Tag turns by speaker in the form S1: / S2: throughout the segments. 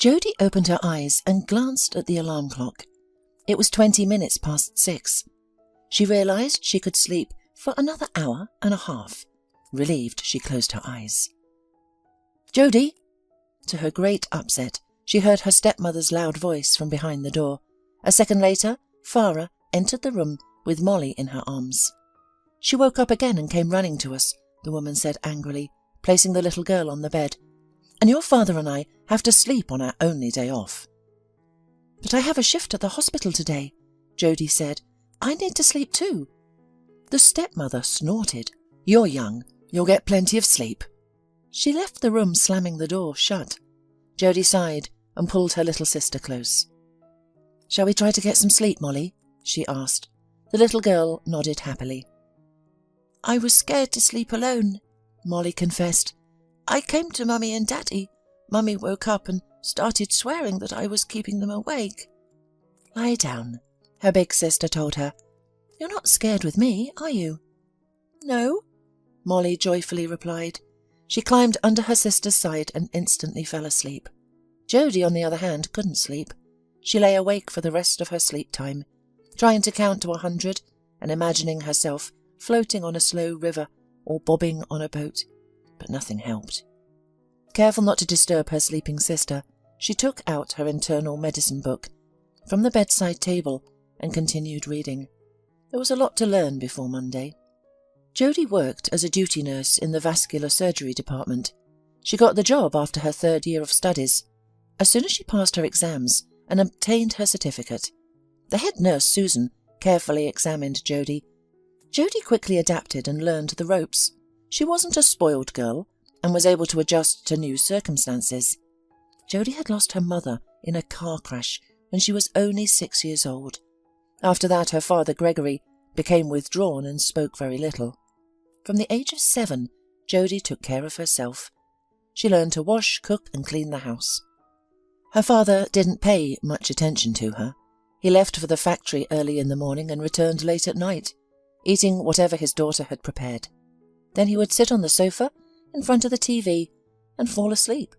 S1: Jodie opened her eyes and glanced at the alarm clock. It was 20 minutes past 6. She realised she could sleep for another hour and a half. Relieved, she closed her eyes. "Jodie!" To her great upset, she heard her stepmother's loud voice from behind the door. A second later, Farah entered the room with Molly in her arms. "She woke up again and came running to us," the woman said angrily, placing the little girl on the bed. "And your father and I have to sleep on our only day off." "But I have a shift at the hospital today," Jodie said. "I need to sleep too." The stepmother snorted. "You're young. You'll get plenty of sleep." She left the room, slamming the door shut. Jodie sighed and pulled her little sister close. "Shall we try to get some sleep, Molly?" she asked. The little girl nodded happily. "I was scared to sleep alone," Molly confessed. "I came to Mummy and Daddy. Mummy woke up and started swearing that I was keeping them awake." "Lie down," her big sister told her. "You're not scared with me, are you?" "No," Molly joyfully replied. She climbed under her sister's side and instantly fell asleep. Jodie, on the other hand, couldn't sleep. She lay awake for the rest of her sleep time, trying to count to 100 and imagining herself floating on a slow river or bobbing on a boat, but nothing helped. Careful not to disturb her sleeping sister, she took out her internal medicine book from the bedside table and continued reading. There was a lot to learn before Monday. Jodie worked as a duty nurse in the vascular surgery department. She got the job after her 3rd year of studies, as soon as she passed her exams and obtained her certificate. The head nurse, Susan, carefully examined Jodie. Jodie quickly adapted and learned the ropes. She wasn't a spoiled girl and was able to adjust to new circumstances. Jodie had lost her mother in a car crash when she was only 6 years old. After that, her father, Gregory, became withdrawn and spoke very little. From the age of 7, Jodie took care of herself. She learned to wash, cook and clean the house. Her father didn't pay much attention to her. He left for the factory early in the morning and returned late at night, eating whatever his daughter had prepared. Then he would sit on the sofa in front of the TV and fall asleep.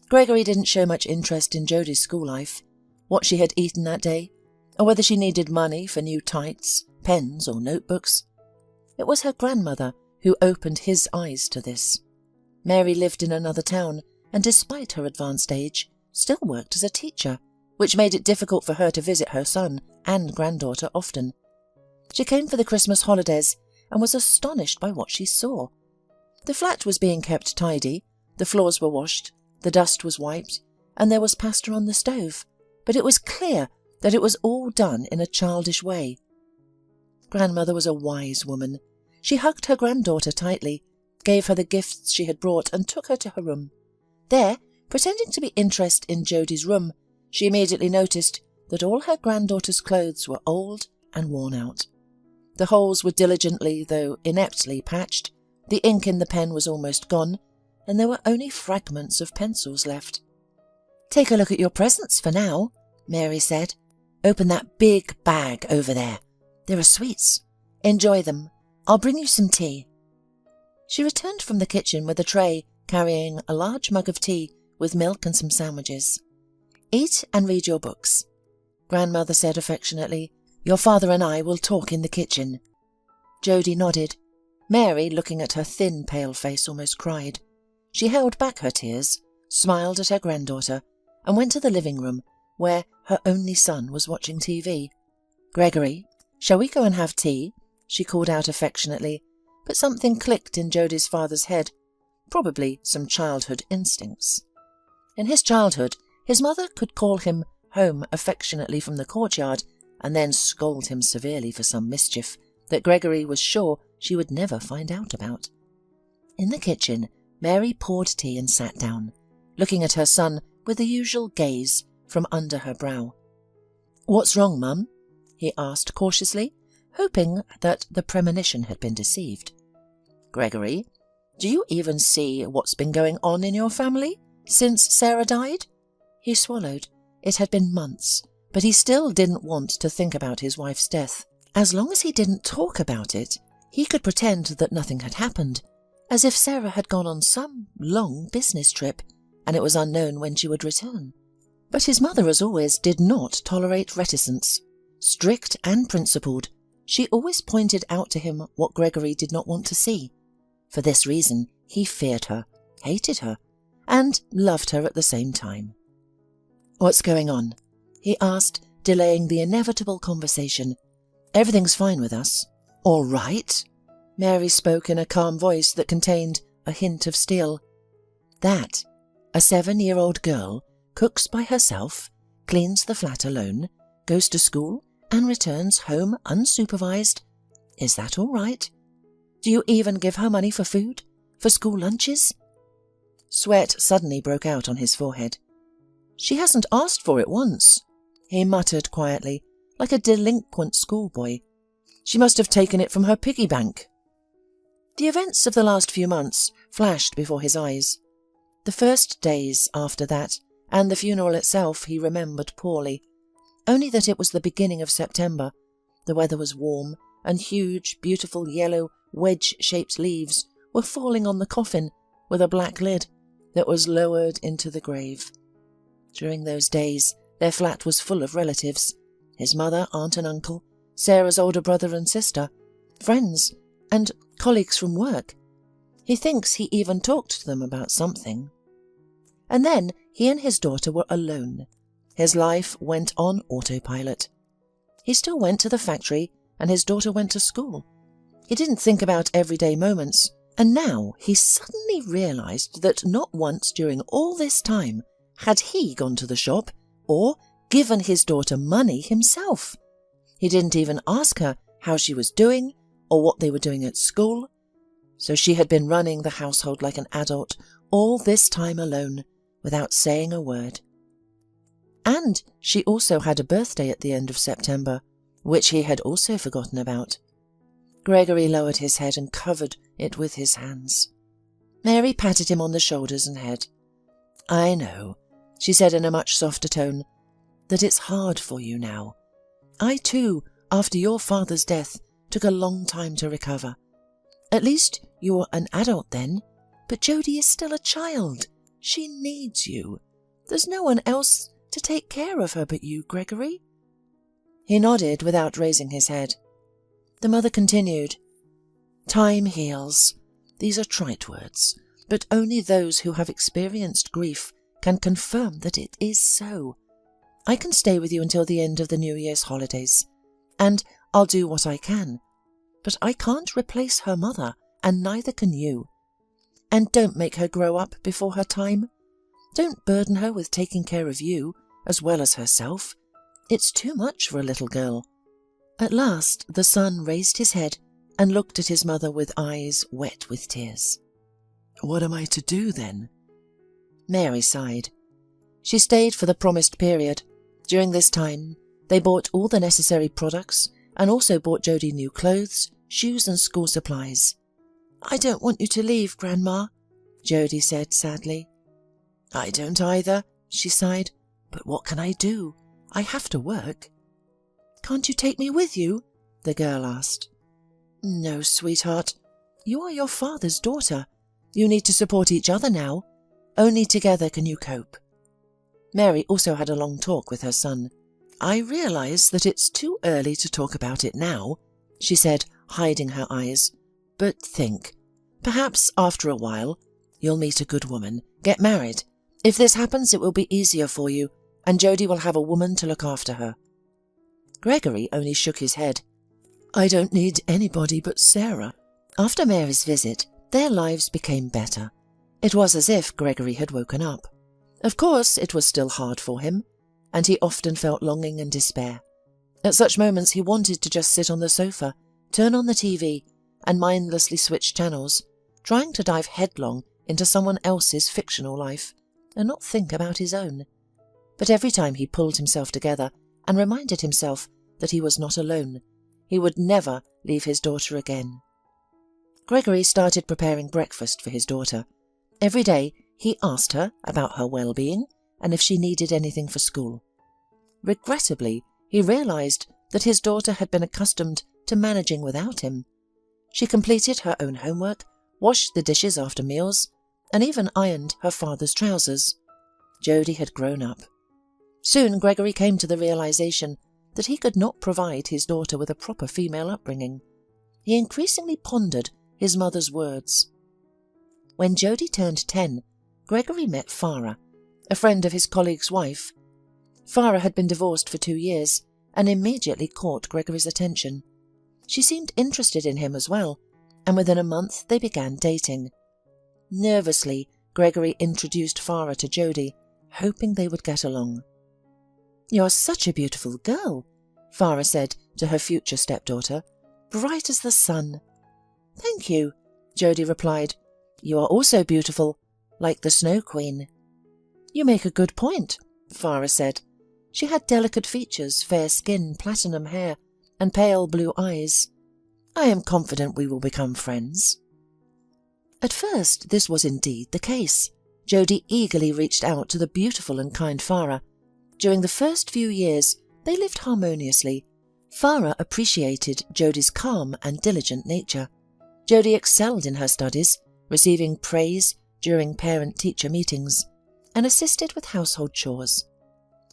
S1: Gregory didn't show much interest in Jodie's school life, what she had eaten that day, or whether she needed money for new tights, pens or notebooks. It was her grandmother who opened his eyes to this. Mary lived in another town and, despite her advanced age, still worked as a teacher, which made it difficult for her to visit her son and granddaughter often. She came for the Christmas holidays and was astonished by what she saw. The flat was being kept tidy, the floors were washed, the dust was wiped, and there was pasta on the stove, but it was clear that it was all done in a childish way. Grandmother was a wise woman. She hugged her granddaughter tightly, gave her the gifts she had brought and took her to her room. There, pretending to be interested in Jodie's room, she immediately noticed that all her granddaughter's clothes were old and worn out. The holes were diligently, though ineptly, patched, the ink in the pen was almost gone, and there were only fragments of pencils left. "Take a look at your presents for now," Mary said. "Open that big bag over there. There are sweets. Enjoy them. I'll bring you some tea." She returned from the kitchen with a tray carrying a large mug of tea with milk and some sandwiches. "Eat and read your books," Grandmother said affectionately. "Your father and I will talk in the kitchen." Jodie nodded. Mary, looking at her thin, pale face, almost cried. She held back her tears, smiled at her granddaughter, and went to the living room, where her only son was watching TV. "Gregory, shall we go and have tea?" she called out affectionately, but something clicked in Jodie's father's head, probably some childhood instincts. In his childhood, his mother could call him home affectionately from the courtyard and then scold him severely for some mischief that Gregory was sure she would never find out about. In the kitchen, Mary poured tea and sat down, looking at her son with the usual gaze from under her brow. "What's wrong, Mum?" he asked cautiously, hoping that the premonition had been deceived. "Gregory, do you even see what's been going on in your family since Sarah died?" He swallowed. It had been months, but he still didn't want to think about his wife's death. As long as he didn't talk about it, he could pretend that nothing had happened, as if Sarah had gone on some long business trip and it was unknown when she would return. But his mother, as always, did not tolerate reticence. Strict and principled, she always pointed out to him what Gregory did not want to see. For this reason, he feared her, hated her, and loved her at the same time. "What's going on?" he asked, delaying the inevitable conversation. "Everything's fine with us." "All right?" Mary spoke in a calm voice that contained a hint of steel. "That a 7-year-old girl cooks by herself, cleans the flat alone, goes to school and returns home unsupervised. Is that all right? Do you even give her money for food? For school lunches?" Sweat suddenly broke out on his forehead. "She hasn't asked for it once," he muttered quietly, like a delinquent schoolboy. "She must have taken it from her piggy bank." The events of the last few months flashed before his eyes. The first days after that, and the funeral itself, he remembered poorly. Only that it was the beginning of September. The weather was warm, and huge, beautiful yellow, wedge-shaped leaves were falling on the coffin with a black lid that was lowered into the grave. During those days, their flat was full of relatives. His mother, aunt and uncle, Sarah's older brother and sister, friends, and colleagues from work. He thinks he even talked to them about something. And then he and his daughter were alone. His life went on autopilot. He still went to the factory, and his daughter went to school. He didn't think about everyday moments, and now he suddenly realized that not once during all this time had he gone to the shop or given his daughter money himself. He didn't even ask her how she was doing or what they were doing at school. So she had been running the household like an adult all this time alone, without saying a word. And she also had a birthday at the end of September, which he had also forgotten about. Gregory lowered his head and covered it with his hands. Mary patted him on the shoulders and head. "I know," she said in a much softer tone, "that it's hard for you now. I too, after your father's death, took a long time to recover. At least you were an adult then, but Jodie is still a child. She needs you. There's no one else to take care of her but you, Gregory." He nodded without raising his head. The mother continued, "Time heals. These are trite words, but only those who have experienced grief can confirm that it is so. I can stay with you until the end of the New Year's holidays, and I'll do what I can. But I can't replace her mother, and neither can you. And don't make her grow up before her time. Don't burden her with taking care of you, as well as herself. It's too much for a little girl." At last the son raised his head and looked at his mother with eyes wet with tears. "What am I to do then?" Mary sighed. She stayed for the promised period. During this time, they bought all the necessary products and also bought Jodie new clothes, shoes and school supplies. "I don't want you to leave, Grandma," Jodie said sadly. "I don't either," she sighed. "But what can I do? I have to work." "Can't you take me with you?" the girl asked. "No, sweetheart. You are your father's daughter. You need to support each other now. Only together can you cope." Mary also had a long talk with her son. "I realize that it's too early to talk about it now," she said, hiding her eyes. "But think. Perhaps after a while you'll meet a good woman, get married. If this happens, it will be easier for you, and Jodie will have a woman to look after her." Gregory only shook his head. "I don't need anybody but Sarah." After Mary's visit, their lives became better. It was as if Gregory had woken up. Of course, it was still hard for him, and he often felt longing and despair. At such moments he wanted to just sit on the sofa, turn on the TV, and mindlessly switch channels, trying to dive headlong into someone else's fictional life, and not think about his own. But every time he pulled himself together and reminded himself that he was not alone. He would never leave his daughter again. Gregory started preparing breakfast for his daughter. Every day he asked her about her well-being and if she needed anything for school. Regrettably, he realized that his daughter had been accustomed to managing without him. She completed her own homework, washed the dishes after meals, and even ironed her father's trousers. Jody had grown up. Soon Gregory came to the realization that he could not provide his daughter with a proper female upbringing. He increasingly pondered his mother's words. When Jody turned 10, Gregory met Farah, a friend of his colleague's wife. Farah had been divorced for 2 years and immediately caught Gregory's attention. She seemed interested in him as well, and within a month they began dating. Nervously, Gregory introduced Farah to Jody, hoping they would get along. "You're such a beautiful girl," Farah said to her future stepdaughter, "bright as the sun." "Thank you," Jody replied. "You are also beautiful, like the Snow Queen." "You make a good point," Farah said. She had delicate features, fair skin, platinum hair, and pale blue eyes. "I am confident we will become friends." At first, this was indeed the case. Jody eagerly reached out to the beautiful and kind Farah. During the first few years, they lived harmoniously. Farah appreciated Jody's calm and diligent nature. Jody excelled in her studies, receiving praise during parent-teacher meetings, and assisted with household chores.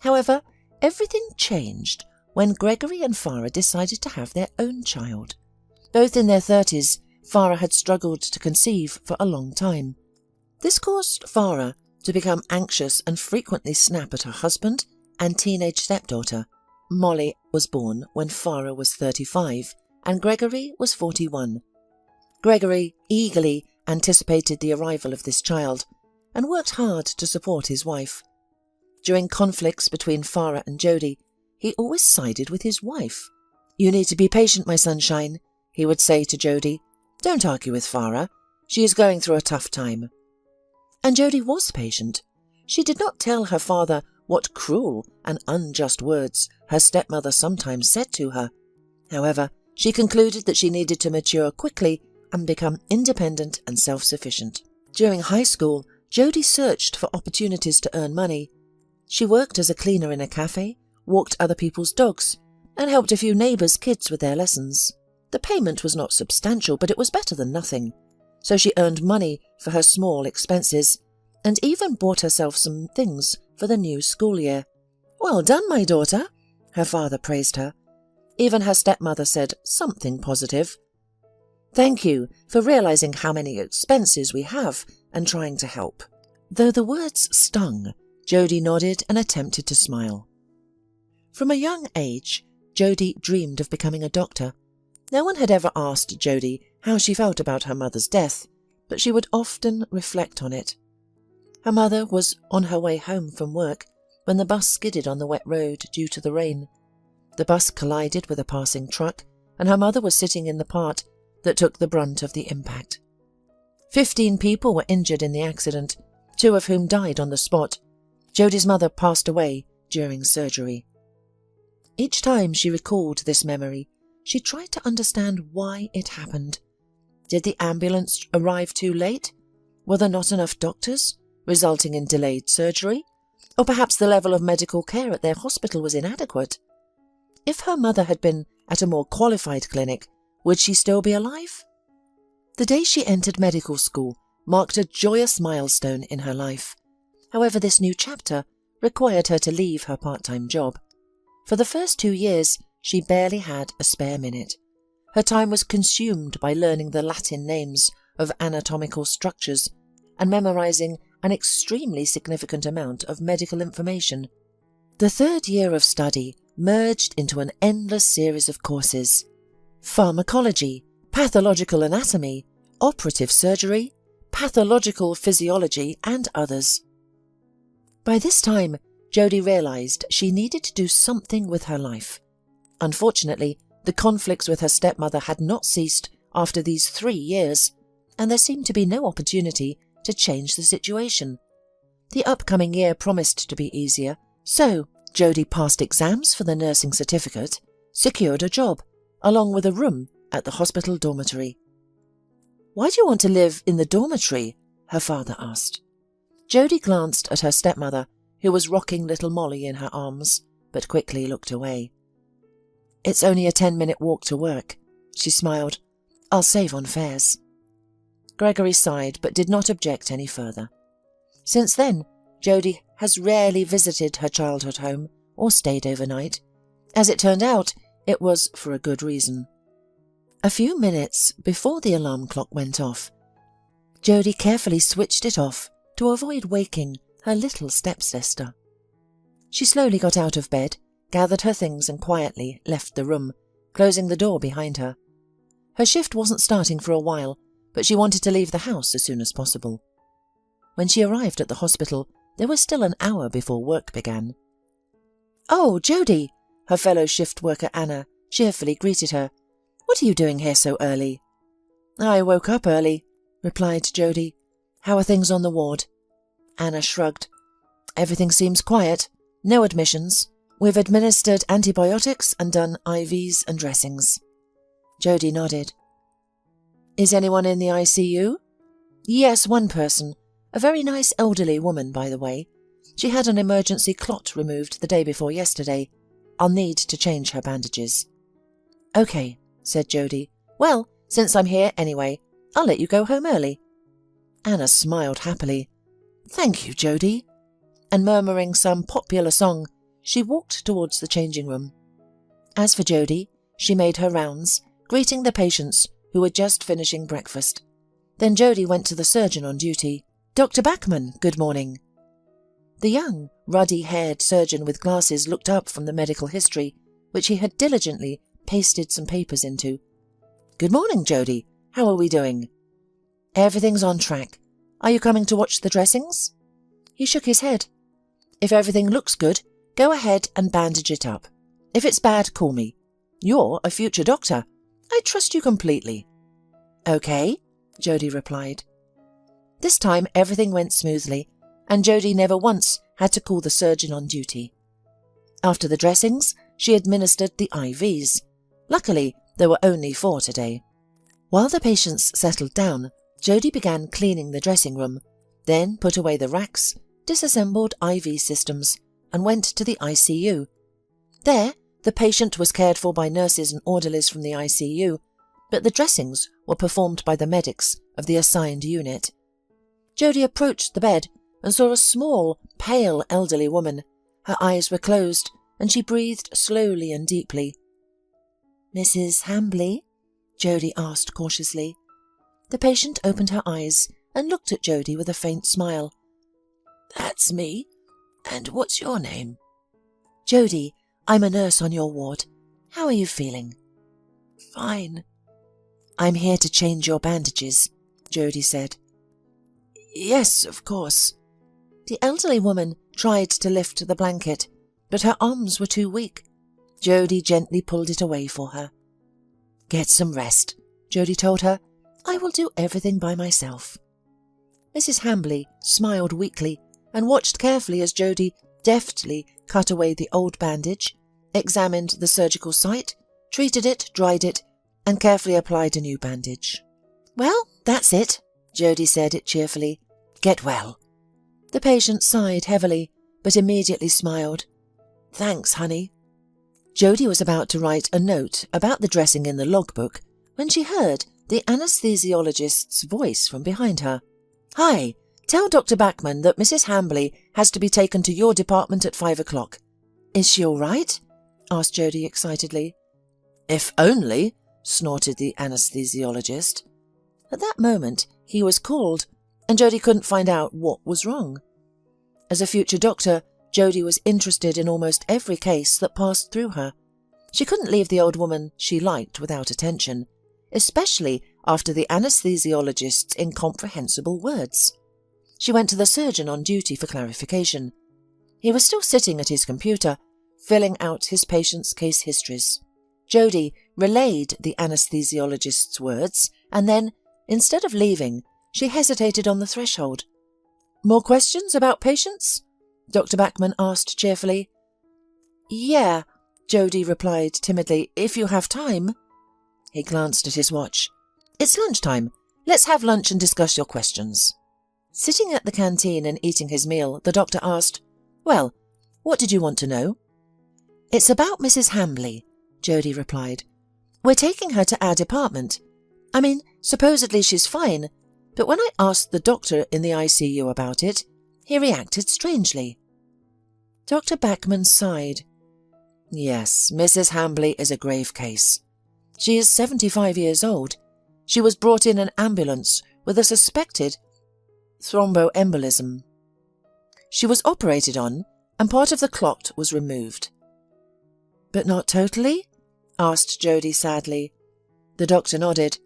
S1: However, everything changed when Gregory and Farah decided to have their own child. Both in their 30s, Farah had struggled to conceive for a long time. This caused Farah to become anxious and frequently snap at her husband and teenage stepdaughter. Molly was born when Farah was 35 and Gregory was 41. Gregory eagerly anticipated the arrival of this child and worked hard to support his wife. During conflicts between Farah and Jody, he always sided with his wife. "You need to be patient, my sunshine," he would say to Jody. "Don't argue with Farah. She is going through a tough time." And Jody was patient. She did not tell her father what cruel and unjust words her stepmother sometimes said to her. However, she concluded that she needed to mature quickly and become independent and self-sufficient. During high school, Jody searched for opportunities to earn money. She worked as a cleaner in a cafe, walked other people's dogs, and helped a few neighbours' kids with their lessons. The payment was not substantial, but it was better than nothing. So she earned money for her small expenses and even bought herself some things for the new school year. "Well done, my daughter," her father praised her. Even her stepmother said something positive. "Thank you for realizing how many expenses we have and trying to help." Though the words stung, Jody nodded and attempted to smile. From a young age, Jody dreamed of becoming a doctor. No one had ever asked Jody how she felt about her mother's death, but she would often reflect on it. Her mother was on her way home from work when the bus skidded on the wet road due to the rain. The bus collided with a passing truck, and her mother was sitting in the part that took the brunt of the impact. 15 people were injured in the accident, 2 of whom died on the spot. Jody's mother passed away during surgery. Each time she recalled this memory, she tried to understand why it happened. Did the ambulance arrive too late? Were there not enough doctors, resulting in delayed surgery? Or perhaps the level of medical care at their hospital was inadequate? If her mother had been at a more qualified clinic, would she still be alive? The day she entered medical school marked a joyous milestone in her life. However, this new chapter required her to leave her part-time job. For the first 2 years, she barely had a spare minute. Her time was consumed by learning the Latin names of anatomical structures and memorizing an extremely significant amount of medical information. The 3rd year of study merged into an endless series of courses: pharmacology, pathological anatomy, operative surgery, pathological physiology, and others. By this time, Jody realized she needed to do something with her life. Unfortunately, the conflicts with her stepmother had not ceased after these 3 years, and there seemed to be no opportunity to change the situation. The upcoming year promised to be easier, so Jody passed exams for the nursing certificate, secured a job, along with a room at the hospital dormitory. "Why do you want to live in the dormitory?" her father asked. Jody glanced at her stepmother, who was rocking little Molly in her arms, but quickly looked away. "It's only a 10-minute walk to work," she smiled. "I'll save on fares." Gregory sighed but did not object any further. Since then, Jody has rarely visited her childhood home or stayed overnight. As it turned out, it was for a good reason. A few minutes before the alarm clock went off, Jodie carefully switched it off to avoid waking her little stepsister. She slowly got out of bed, gathered her things and quietly left the room, closing the door behind her. Her shift wasn't starting for a while, but she wanted to leave the house as soon as possible. When she arrived at the hospital, there was still an hour before work began. "Oh, Jodie," her fellow shift worker Anna cheerfully greeted her. "What are you doing here so early?" "I woke up early," replied Jodie. "How are things on the ward?" Anna shrugged. "Everything seems quiet. No admissions. We've administered antibiotics and done IVs and dressings." Jodie nodded. "Is anyone in the ICU?" "Yes, one person. A very nice elderly woman, by the way. She had an emergency clot removed the day before yesterday. I'll need to change her bandages." "Okay," said Jodie. "Well, since I'm here anyway, I'll let you go home early." Anna smiled happily. "Thank you, Jodie." And murmuring some popular song, she walked towards the changing room. As for Jodie, she made her rounds, greeting the patients who were just finishing breakfast. Then Jodie went to the surgeon on duty. "Dr. Bachman, good morning." The young, ruddy-haired surgeon with glasses looked up from the medical history, which he had diligently pasted some papers into. "Good morning, Jodie. How are we doing?" "Everything's on track. Are you coming to watch the dressings?" He shook his head. "If everything looks good, go ahead and bandage it up. If it's bad, call me. You're a future doctor. I trust you completely." "Okay," Jodie replied. This time everything went smoothly, and Jodie never once had to call the surgeon on duty. After the dressings, she administered the IVs. Luckily, there were only 4 today. While the patients settled down, Jodie began cleaning the dressing room, then put away the racks, disassembled IV systems, and went to the ICU. There, the patient was cared for by nurses and orderlies from the ICU, but the dressings were performed by the medics of the assigned unit. Jodie approached the bed and saw a small, pale elderly woman. Her eyes were closed, and she breathed slowly and deeply. "Mrs. Hambley?" Jodie asked cautiously. The patient opened her eyes and looked at Jodie with a faint smile. "That's me. And what's your name?" "Jodie, I'm a nurse on your ward. How are you feeling?" "Fine." "I'm here to change your bandages," Jodie said. "Yes, of course." The elderly woman tried to lift the blanket, but her arms were too weak. Jodie gently pulled it away for her. "Get some rest," Jodie told her. "I will do everything by myself." Mrs. Hambley smiled weakly and watched carefully as Jodie deftly cut away the old bandage, examined the surgical site, treated it, dried it, and carefully applied a new bandage. "Well, that's it," Jodie said it cheerfully. "Get well." The patient sighed heavily, but immediately smiled. "Thanks, honey." Jodie was about to write a note about the dressing in the logbook when she heard the anesthesiologist's voice from behind her. "Hi, tell Dr. Bachman that Mrs. Hambley has to be taken to your department at 5 o'clock. "Is she all right?" asked Jodie excitedly. "If only," snorted the anesthesiologist. At that moment he was called, and Jodie couldn't find out what was wrong. As a future doctor, Jodie was interested in almost every case that passed through her. She couldn't leave the old woman she liked without attention, especially after the anesthesiologist's incomprehensible words. She went to the surgeon on duty for clarification. He was still sitting at his computer, filling out his patients' case histories. Jodie relayed the anesthesiologist's words, and then, instead of leaving, she hesitated on the threshold. "More questions about patients?" Dr. Bachman asked cheerfully. "Yeah," Jodie replied timidly, "if you have time." He glanced at his watch. "It's lunchtime. Let's have lunch and discuss your questions." Sitting at the canteen and eating his meal, the doctor asked, "Well, what did you want to know?" "It's about Mrs. Hambley," Jodie replied. "We're taking her to our department. I mean, supposedly she's fine, but when I asked the doctor in the ICU about it, he reacted strangely." Dr. Backman sighed. Yes, Mrs. Hambley is a grave case. She is 75 years old. She was brought in an ambulance with a suspected thromboembolism. She was operated on, and part of the clot was removed. But not totally? Asked Jody sadly. The doctor nodded.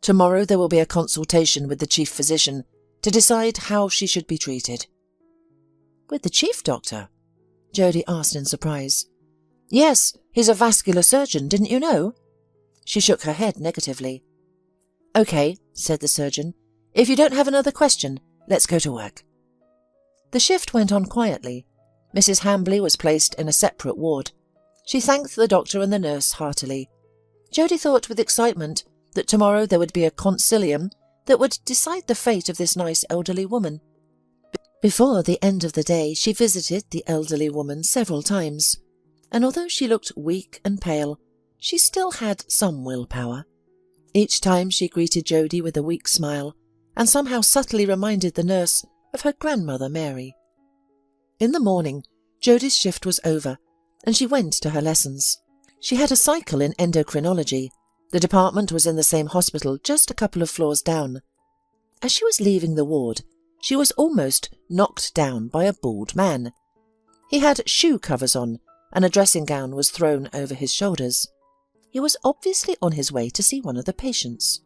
S1: Tomorrow there will be a consultation with the chief physician to decide how she should be treated. With the chief doctor? Jody asked in surprise. Yes, he's a vascular surgeon, didn't you know? She shook her head negatively. Okay, said the surgeon. If you don't have another question, let's go to work. The shift went on quietly. Mrs. Hambley was placed in a separate ward. She thanked the doctor and the nurse heartily. Jody thought with excitement that tomorrow there would be a consilium that would decide the fate of this nice elderly woman. Before the end of the day, she visited the elderly woman several times, and although she looked weak and pale, she still had some willpower. Each time she greeted Jody with a weak smile, and somehow subtly reminded the nurse of her grandmother Mary. In the morning, Jody's shift was over, and she went to her lessons. She had a cycle in endocrinology. The department was in the same hospital, just a couple of floors down. As she was leaving the ward, she was almost knocked down by a bald man. He had shoe covers on, and a dressing gown was thrown over his shoulders. He was obviously on his way to see one of the patients.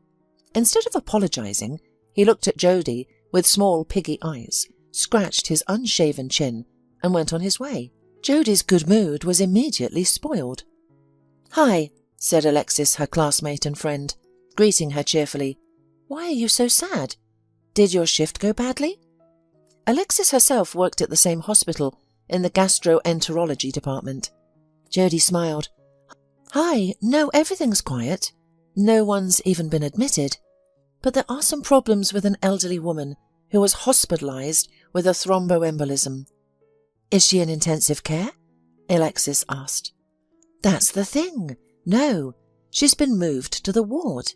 S1: Instead of apologizing, he looked at Jody with small piggy eyes, scratched his unshaven chin, and went on his way. Jody's good mood was immediately spoiled. Hi, said Alexis, her classmate and friend, greeting her cheerfully. Why are you so sad? Did your shift go badly? Alexis herself worked at the same hospital in the gastroenterology department. Jody smiled. Hi, no, everything's quiet. No one's even been admitted. But there are some problems with an elderly woman who was hospitalized with a thromboembolism. Is she in intensive care? Alexis asked. That's the thing. No, she's been moved to the ward.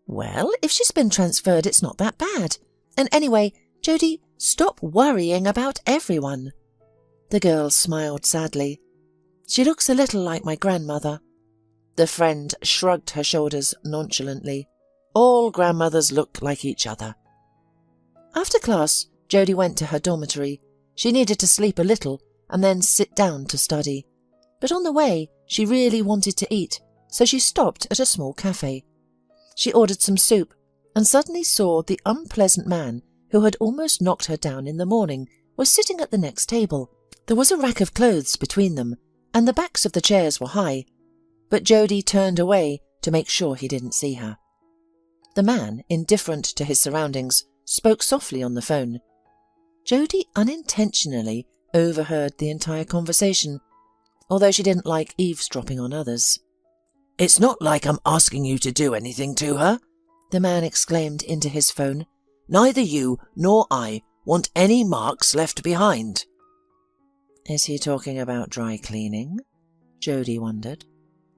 S1: Well, if she's been transferred, it's not that bad. And anyway, Jody, stop worrying about everyone. The girl smiled sadly. She looks a little like my grandmother. The friend shrugged her shoulders nonchalantly. All grandmothers look like each other. After class, Jody went to her dormitory. She needed to sleep a little and then sit down to study. But on the way, she really wanted to eat, so she stopped at a small cafe. She ordered some soup and suddenly saw the unpleasant man who had almost knocked her down in the morning was sitting at the next table. There was a rack of clothes between them, and the backs of the chairs were high, but Jody turned away to make sure he didn't see her. The man, indifferent to his surroundings, spoke softly on the phone. Jody unintentionally overheard the entire conversation, although she didn't like eavesdropping on others. It's not like I'm asking you to do anything to her, the man exclaimed into his phone. Neither you nor I want any marks left behind. Is he talking about dry cleaning? Jody wondered.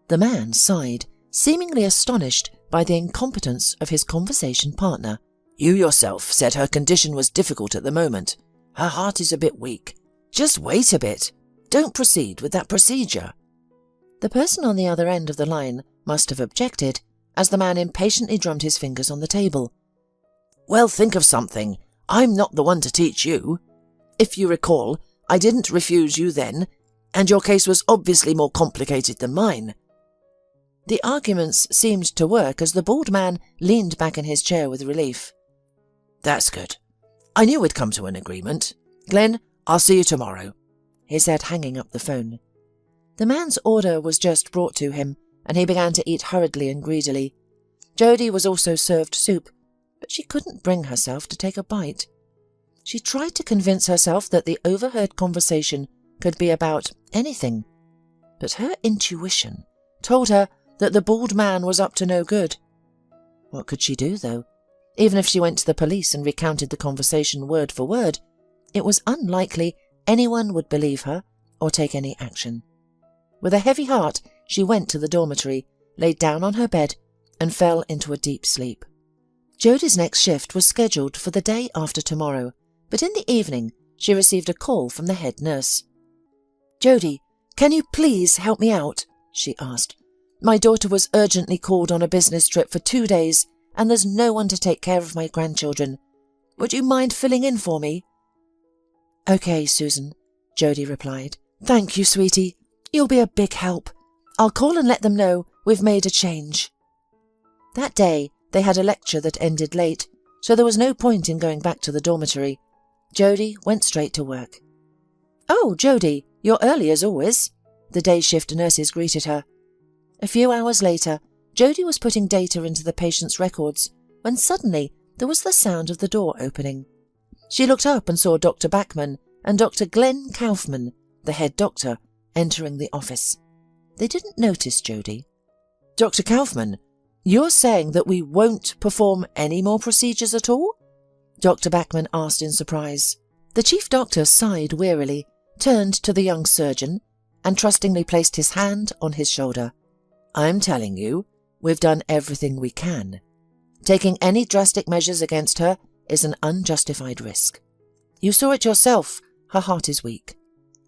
S1: The man sighed, seemingly astonished by the incompetence of his conversation partner. You yourself said her condition was difficult at the moment. Her heart is a bit weak. Just wait a bit. Don't proceed with that procedure. The person on the other end of the line must have objected, as the man impatiently drummed his fingers on the table. Well, think of something. I'm not the one to teach you. If you recall, I didn't refuse you then, and your case was obviously more complicated than mine. The arguments seemed to work as the bald man leaned back in his chair with relief. That's good. I knew we'd come to an agreement. Glenn, I'll see you tomorrow, he said, hanging up the phone. The man's order was just brought to him, and he began to eat hurriedly and greedily. Jody was also served soup, but she couldn't bring herself to take a bite. She tried to convince herself that the overheard conversation could be about anything, but her intuition told her that the bald man was up to no good. What could she do, though? Even if she went to the police and recounted the conversation word for word, it was unlikely anyone would believe her or take any action. With a heavy heart, she went to the dormitory, laid down on her bed, and fell into a deep sleep. Jody's next shift was scheduled for the day after tomorrow, but in the evening she received a call from the head nurse. "Jody, can you please help me out?" she asked. "My daughter was urgently called on a business trip for 2 days, and there's no one to take care of my grandchildren. Would you mind filling in for me?" "Okay, Susan," Jody replied. "Thank you, sweetie. You'll be a big help. I'll call and let them know we've made a change." That day, they had a lecture that ended late, so there was no point in going back to the dormitory. Jody went straight to work. "Oh, Jody, you're early as always," the day shift nurses greeted her. A few hours later, Jody was putting data into the patient's records when suddenly there was the sound of the door opening. She looked up and saw Dr. Bachman and Dr. Glenn Kaufman, the head doctor, entering the office. They didn't notice Jody. "Dr. Kaufman, you're saying that we won't perform any more procedures at all?" Dr. Bachman asked in surprise. The chief doctor sighed wearily, turned to the young surgeon, and trustingly placed his hand on his shoulder. "I'm telling you, we've done everything we can. Taking any drastic measures against her is an unjustified risk. You saw it yourself, her heart is weak.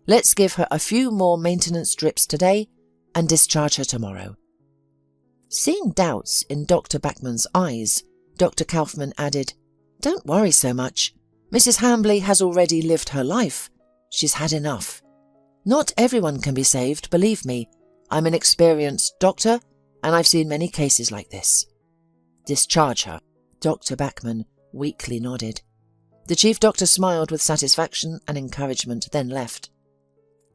S1: Let's give her a few more maintenance drips today and discharge her tomorrow." Seeing doubts in Dr. Bachman's eyes, Dr. Kaufman added, "Don't worry so much. Mrs. Hambley has already lived her life. She's had enough. Not everyone can be saved, believe me. I'm an experienced doctor, and I've seen many cases like this." "Discharge her." Dr. Bachman weakly nodded. The chief doctor smiled with satisfaction and encouragement, then left.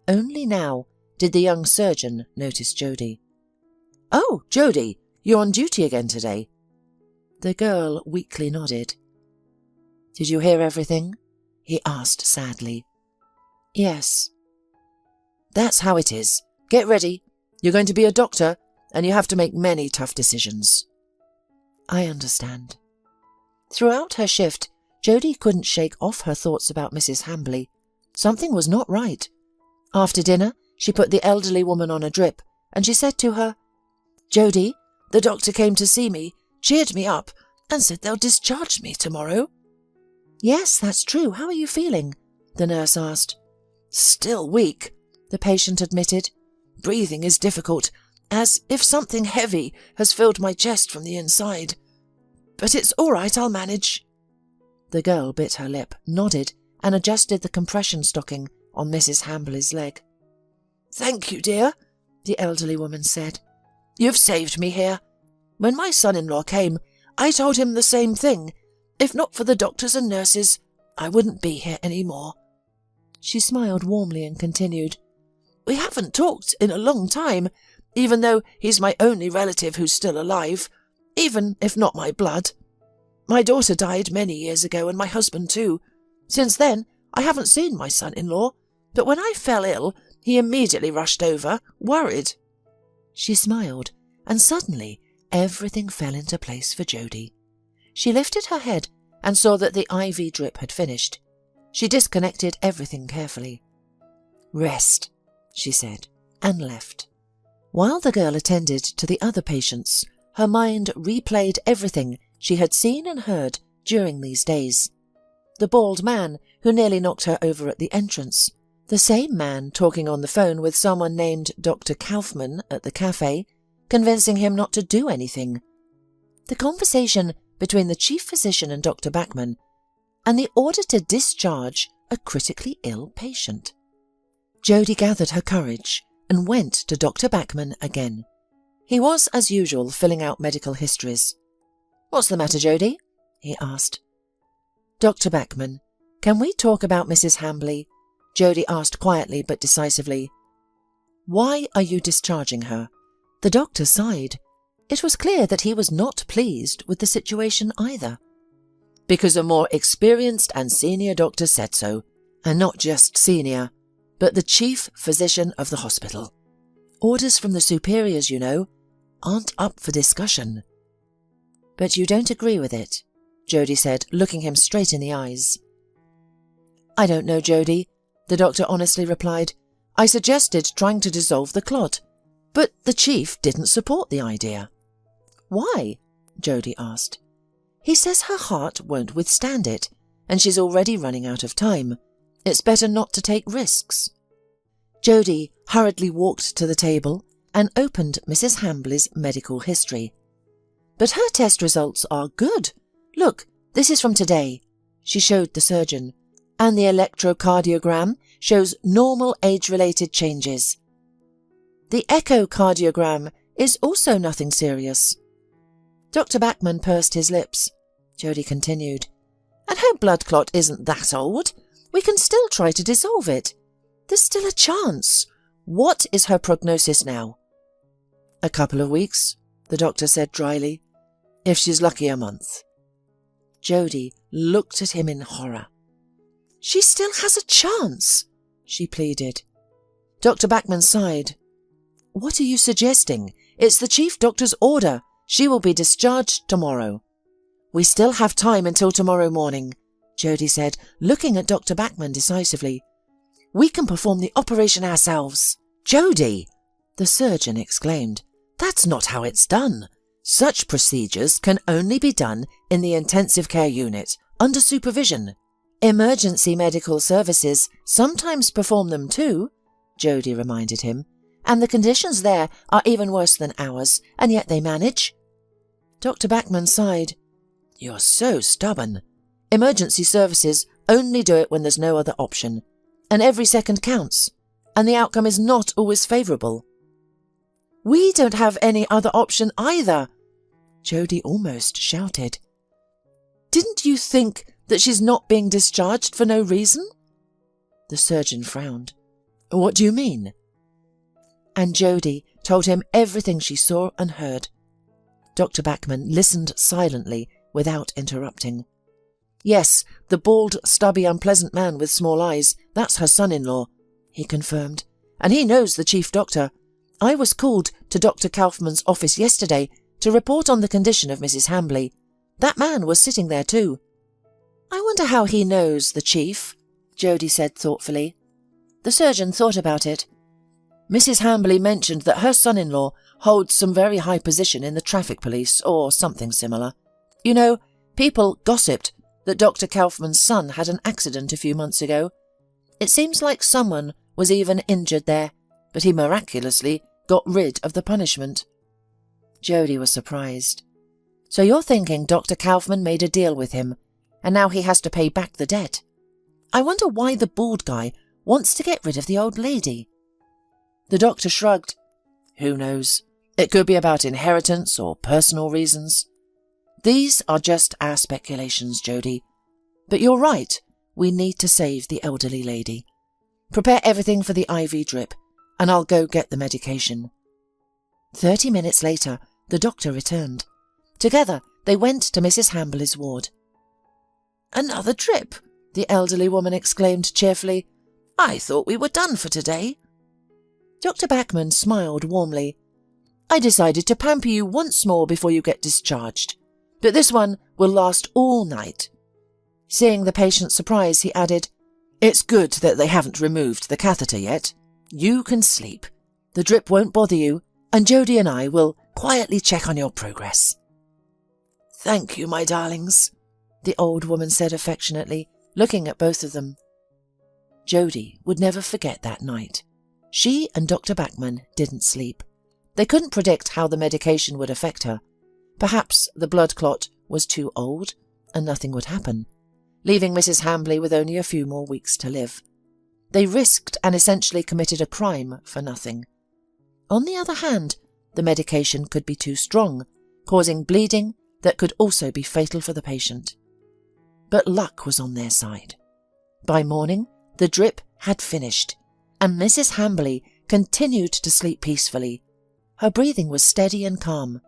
S1: Only now did the young surgeon notice Jody. "Oh, Jody, you're on duty again today." The girl weakly nodded. "Did you hear everything?" he asked sadly. "Yes." "That's how it is. Get ready. You're going to be a doctor, and you have to make many tough decisions." "I understand." Throughout her shift, Jody couldn't shake off her thoughts about Mrs. Hambley. Something was not right. After dinner, she put the elderly woman on a drip, and she said to her, "Jody, the doctor came to see me, cheered me up, and said they'll discharge me tomorrow." "Yes, that's true. How are you feeling?" the nurse asked. "Still weak," the patient admitted. "Breathing is difficult, as if something heavy has filled my chest from the inside. But it's all right, I'll manage." The girl bit her lip, nodded, and adjusted the compression stocking on Mrs. Hambley's leg. "Thank you, dear," the elderly woman said. "You've saved me here. When my son-in-law came, I told him the same thing. If not for the doctors and nurses, I wouldn't be here any more." She smiled warmly and continued, "We haven't talked in a long time, even though he's my only relative who's still alive, even if not my blood. My daughter died many years ago, and my husband too. Since then, I haven't seen my son-in-law, but when I fell ill, he immediately rushed over, worried." She smiled, and suddenly everything fell into place for Jody. She lifted her head and saw that the IV drip had finished. She disconnected everything carefully. "Rest," she said, and left. While the girl attended to the other patients, her mind replayed everything she had seen and heard during these days. The bald man who nearly knocked her over at the entrance, the same man talking on the phone with someone named Dr. Kaufman at the cafe, convincing him not to do anything. The conversation between the chief physician and Dr. Bachman, and the order to discharge a critically ill patient. Jody gathered her courage and went to Dr. Bachman again. He was, as usual, filling out medical histories. "What's the matter, Jody?" he asked. "Dr. Bachman, can we talk about Mrs. Hambley?" Jody asked quietly but decisively. "Why are you discharging her?" The doctor sighed. It was clear that he was not pleased with the situation either. "Because a more experienced and senior doctor said so, and not just senior, but the chief physician of the hospital. Orders from the superiors, you know, aren't up for discussion." "But you don't agree with it," Jody said, looking him straight in the eyes. "I don't know, Jody," the doctor honestly replied. "I suggested trying to dissolve the clot, but the chief didn't support the idea." "Why?" Jody asked. "He says her heart won't withstand it, and she's already running out of time. It's better not to take risks." Jody hurriedly walked to the table and opened Mrs. Hambley's medical history. But her test results are good. Look, this is from today. She showed the surgeon, and the electrocardiogram shows normal age-related changes. The echocardiogram is also nothing serious. Dr. Bachman pursed his lips. Jody continued, "And her blood clot isn't that old. We can still try to dissolve it. There's still a chance. What is her prognosis now?" "A couple of weeks," the doctor said dryly. "If she's lucky, a month." Jody looked at him in horror. "She still has a chance," she pleaded. Dr. Bachman sighed. "What are you suggesting? It's the chief doctor's order. She will be discharged tomorrow." "We still have time until tomorrow morning," Jody said, looking at Dr. Bachman decisively. "We can perform the operation ourselves." "Jody!" the surgeon exclaimed. "That's not how it's done. Such procedures can only be done in the intensive care unit, under supervision. Emergency medical services sometimes perform them too," Jody reminded him, "and the conditions there are even worse than ours, and yet they manage." Dr. Bachman sighed. "You're so stubborn. Emergency services only do it when there's no other option, and every second counts, and the outcome is not always favourable." "We don't have any other option either," Jody almost shouted. "Didn't you think that she's not being discharged for no reason?" The surgeon frowned. "What do you mean?" And Jody told him everything she saw and heard. Dr. Bachman listened silently without interrupting. "Yes, the bald, stubby, unpleasant man with small eyes, that's her son-in-law," he confirmed. "And he knows the chief doctor. I was called to Dr. Kaufman's office yesterday to report on the condition of Mrs. Hambley. That man was sitting there too." "I wonder how he knows the chief," Jody said thoughtfully. The surgeon thought about it. "Mrs. Hambley mentioned that her son-in-law holds some very high position in the traffic police or something similar. You know, people gossiped that Dr. Kaufman's son had an accident a few months ago. It seems like someone was even injured there, but he miraculously got rid of the punishment." Jody was surprised. "So you're thinking Dr. Kaufman made a deal with him, and now he has to pay back the debt? I wonder why the bald guy wants to get rid of the old lady." The doctor shrugged. "Who knows? It could be about inheritance or personal reasons. These are just our speculations, Jody. But you're right, we need to save the elderly lady. Prepare everything for the IV drip, and I'll go get the medication." 30 minutes later, the doctor returned. Together, they went to Mrs. Hambley's ward. "Another drip," the elderly woman exclaimed cheerfully. "I thought we were done for today." Dr. Bachman smiled warmly. "I decided to pamper you once more before you get discharged, but this one will last all night." Seeing the patient's surprise, he added, "It's good that they haven't removed the catheter yet. You can sleep. The drip won't bother you, and Jody and I will quietly check on your progress." "Thank you, my darlings," the old woman said affectionately, looking at both of them. Jody would never forget that night. She and Dr. Bachman didn't sleep. They couldn't predict how the medication would affect her. Perhaps the blood clot was too old and nothing would happen, leaving Mrs. Hambley with only a few more weeks to live. They risked and essentially committed a crime for nothing. On the other hand, the medication could be too strong, causing bleeding that could also be fatal for the patient. But luck was on their side. By morning, the drip had finished, and Mrs. Hambley continued to sleep peacefully. Her breathing was steady and calm.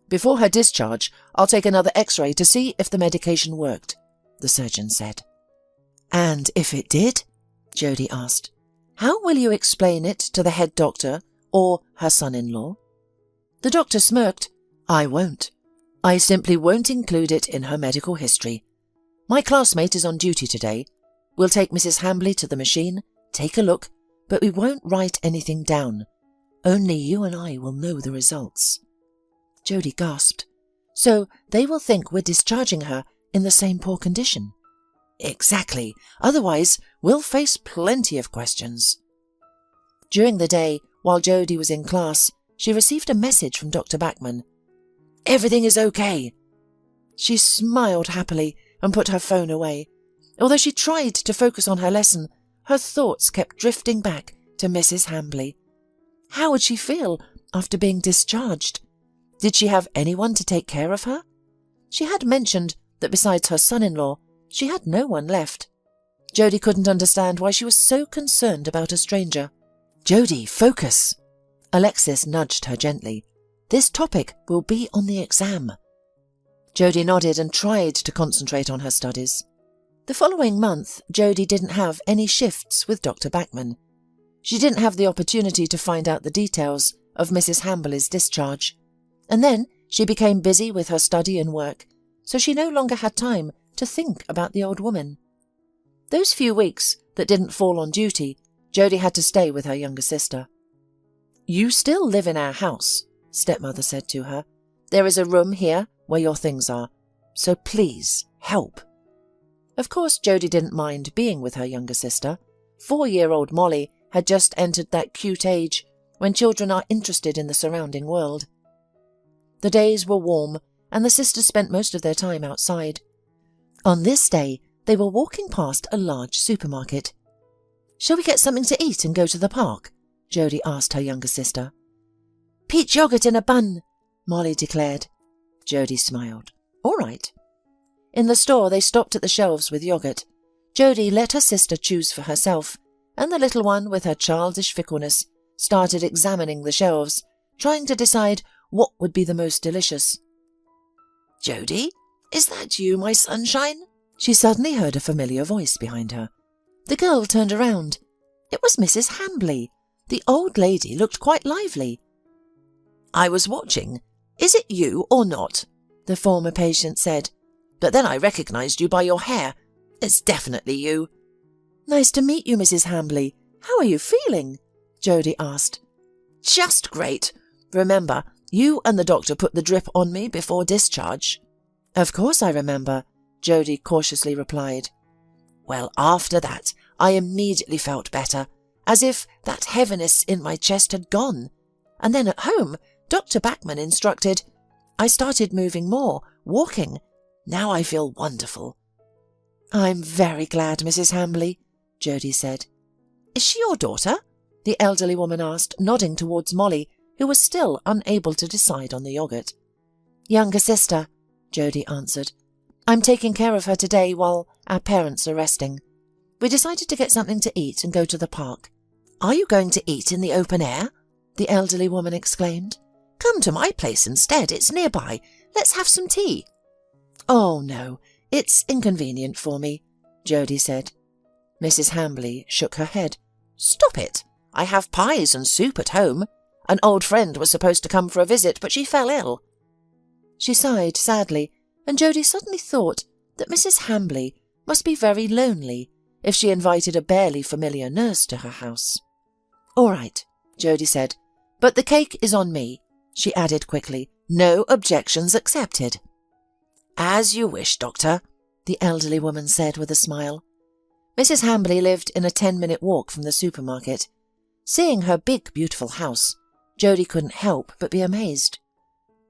S1: "Before her discharge, I'll take another X-ray to see if the medication worked," the surgeon said. "And if it did?" Jody asked. "How will you explain it to the head doctor or her son-in-law?" The doctor smirked. "I won't. I simply won't include it in her medical history. My classmate is on duty today. We'll take Mrs. Hambley to the machine, take a look, but we won't write anything down. Only you and I will know the results." Jody gasped. "So they will think we're discharging her in the same poor condition?" "Exactly. Otherwise, we'll face plenty of questions." During the day, while Jodie was in class, she received a message from Dr. Bachman. "Everything is okay." She smiled happily and put her phone away. Although she tried to focus on her lesson, her thoughts kept drifting back to Mrs. Hambley. How would she feel after being discharged? Did she have anyone to take care of her? She had mentioned that besides her son-in-law, she had no one left. Jodie couldn't understand why she was so concerned about a stranger. "Jodie, focus!" Alexis nudged her gently. "This topic will be on the exam." Jodie nodded and tried to concentrate on her studies. The following month, Jodie didn't have any shifts with Dr. Bachman. She didn't have the opportunity to find out the details of Mrs. Hambley's discharge. And then she became busy with her study and work, so she no longer had time to think about the old woman. Those few weeks that didn't fall on duty, Jodie had to stay with her younger sister. "You still live in our house," stepmother said to her. "There is a room here where your things are, so please help." Of course, Jodie didn't mind being with her younger sister. 4-year-old Molly had just entered that cute age when children are interested in the surrounding world. The days were warm, and the sisters spent most of their time outside. On this day, they were walking past a large supermarket. "Shall we get something to eat and go to the park?" Jodie asked her younger sister. "Peach yogurt in a bun," Molly declared. Jodie smiled. "All right." In the store, they stopped at the shelves with yogurt. Jodie let her sister choose for herself, and the little one, with her childish fickleness, started examining the shelves, trying to decide what would be the most delicious. "Jodie, is that you, my sunshine?" She suddenly heard a familiar voice behind her. The girl turned around. It was Mrs. Hambley. The old lady looked quite lively. "I was watching. Is it you or not?" the former patient said. "But then I recognised you by your hair. It's definitely you." "Nice to meet you, Mrs. Hambley. How are you feeling?" Jodie asked. "Just great. Remember, you and the doctor put the drip on me before discharge." "Of course I remember," Jodie cautiously replied. "Well, after that, I immediately felt better, as if that heaviness in my chest had gone. And then at home, Dr. Bachman instructed. I started moving more, walking. Now I feel wonderful." "I'm very glad, Mrs. Hambley," Jodie said. "Is she your daughter?" the elderly woman asked, nodding towards Molly, who was still unable to decide on the yogurt. "Younger sister," Jodie answered. "I'm taking care of her today while our parents are resting. We decided to get something to eat and go to the park." "Are you going to eat in the open air?" the elderly woman exclaimed. "Come to my place instead. It's nearby. Let's have some tea." "Oh, no, it's inconvenient for me," Jodie said. Mrs. Hambley shook her head. "Stop it. I have pies and soup at home. An old friend was supposed to come for a visit, but she fell ill." She sighed sadly, and Jodie suddenly thought that Mrs. Hambley must be very lonely if she invited a barely familiar nurse to her house. "All right," Jodie said, "but the cake is on me," she added quickly. "No objections accepted." "As you wish, Doctor," the elderly woman said with a smile. Mrs. Hambley lived in a 10-minute walk from the supermarket. Seeing her big, beautiful house, Jodie couldn't help but be amazed.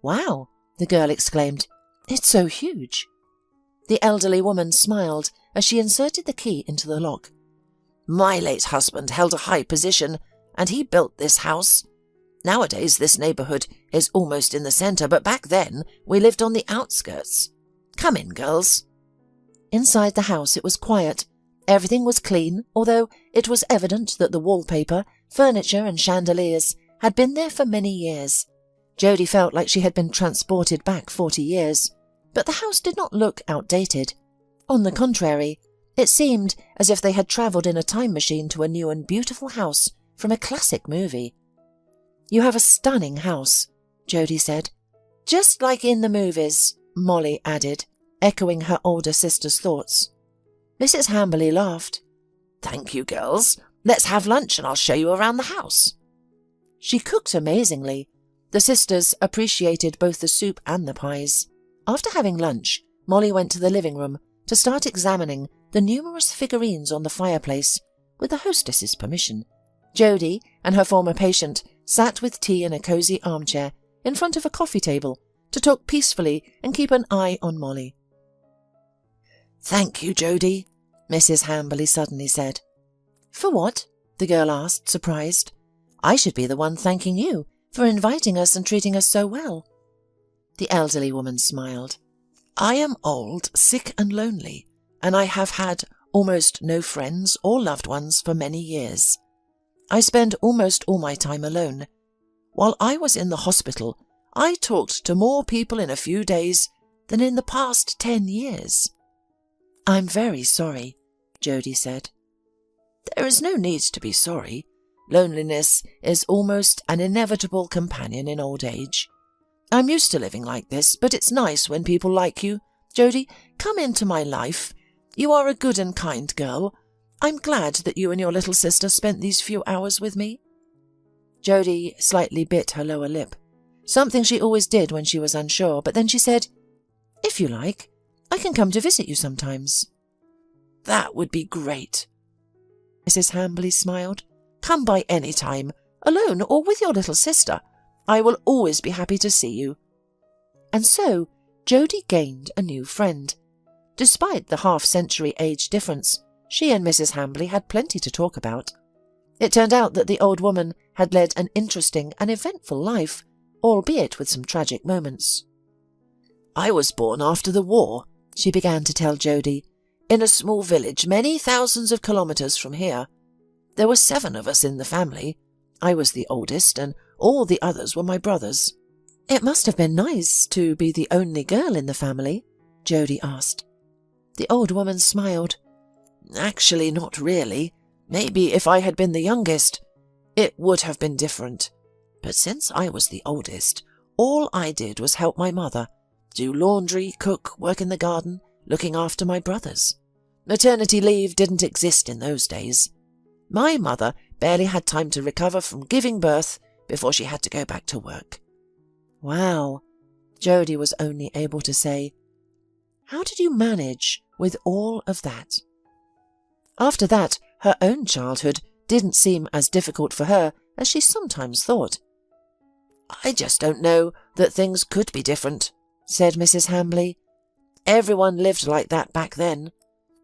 S1: "Wow," the girl exclaimed. "It's so huge." The elderly woman smiled as she inserted the key into the lock. "My late husband held a high position, and he built this house. Nowadays this neighbourhood is almost in the centre, but back then we lived on the outskirts. Come in, girls." Inside the house it was quiet. Everything was clean, although it was evident that the wallpaper, furniture and chandeliers had been there for many years. Jodie felt like she had been transported back 40 years, but the house did not look outdated. On the contrary, it seemed as if they had travelled in a time machine to a new and beautiful house from a classic movie. "You have a stunning house," Jodie said. "Just like in the movies," Molly added, echoing her older sister's thoughts. Mrs. Hambley laughed. "Thank you, girls. Let's have lunch and I'll show you around the house." She cooked amazingly. The sisters appreciated both the soup and the pies. After having lunch, Molly went to the living room to start examining the numerous figurines on the fireplace, with the hostess's permission. Jodie and her former patient sat with tea in a cosy armchair in front of a coffee table to talk peacefully and keep an eye on Molly. "Thank you, Jodie," Mrs. Hamberley suddenly said. "For what?" the girl asked, surprised. "I should be the one thanking you for inviting us and treating us so well." The elderly woman smiled. "I am old, sick and lonely, and I have had almost no friends or loved ones for many years. I spend almost all my time alone. While I was in the hospital, I talked to more people in a few days than in the past 10 years. "I'm very sorry," Jodie said. "There is no need to be sorry. Loneliness is almost an inevitable companion in old age. I'm used to living like this, but it's nice when people like you. Jodie, come into my life. You are a good and kind girl. I'm glad that you and your little sister spent these few hours with me." Jodie slightly bit her lower lip, something she always did when she was unsure, but then she said, "If you like, I can come to visit you sometimes." "That would be great." Mrs. Hamberley smiled. "Come by any time, alone or with your little sister. I will always be happy to see you." And so Jodie gained a new friend. Despite the half-century age difference, she and Mrs. Hamberley had plenty to talk about. It turned out that the old woman had led an interesting and eventful life, albeit with some tragic moments. "I was born after the war," she began to tell Jodie, "in a small village many thousands of kilometres from here. There were 7 of us in the family. I was the oldest, and all the others were my brothers." "It must have been nice to be the only girl in the family?" Jodie asked. The old woman smiled. "Actually, not really. Maybe if I had been the youngest, it would have been different. But since I was the oldest, all I did was help my mother, do laundry, cook, work in the garden, looking after my brothers. Maternity leave didn't exist in those days. My mother barely had time to recover from giving birth before she had to go back to work." "Wow," Jodie was only able to say. "How did you manage with all of that?" After that, her own childhood didn't seem as difficult for her as she sometimes thought. "I just don't know that things could be different," said Mrs. Hamberley. "Everyone lived like that back then.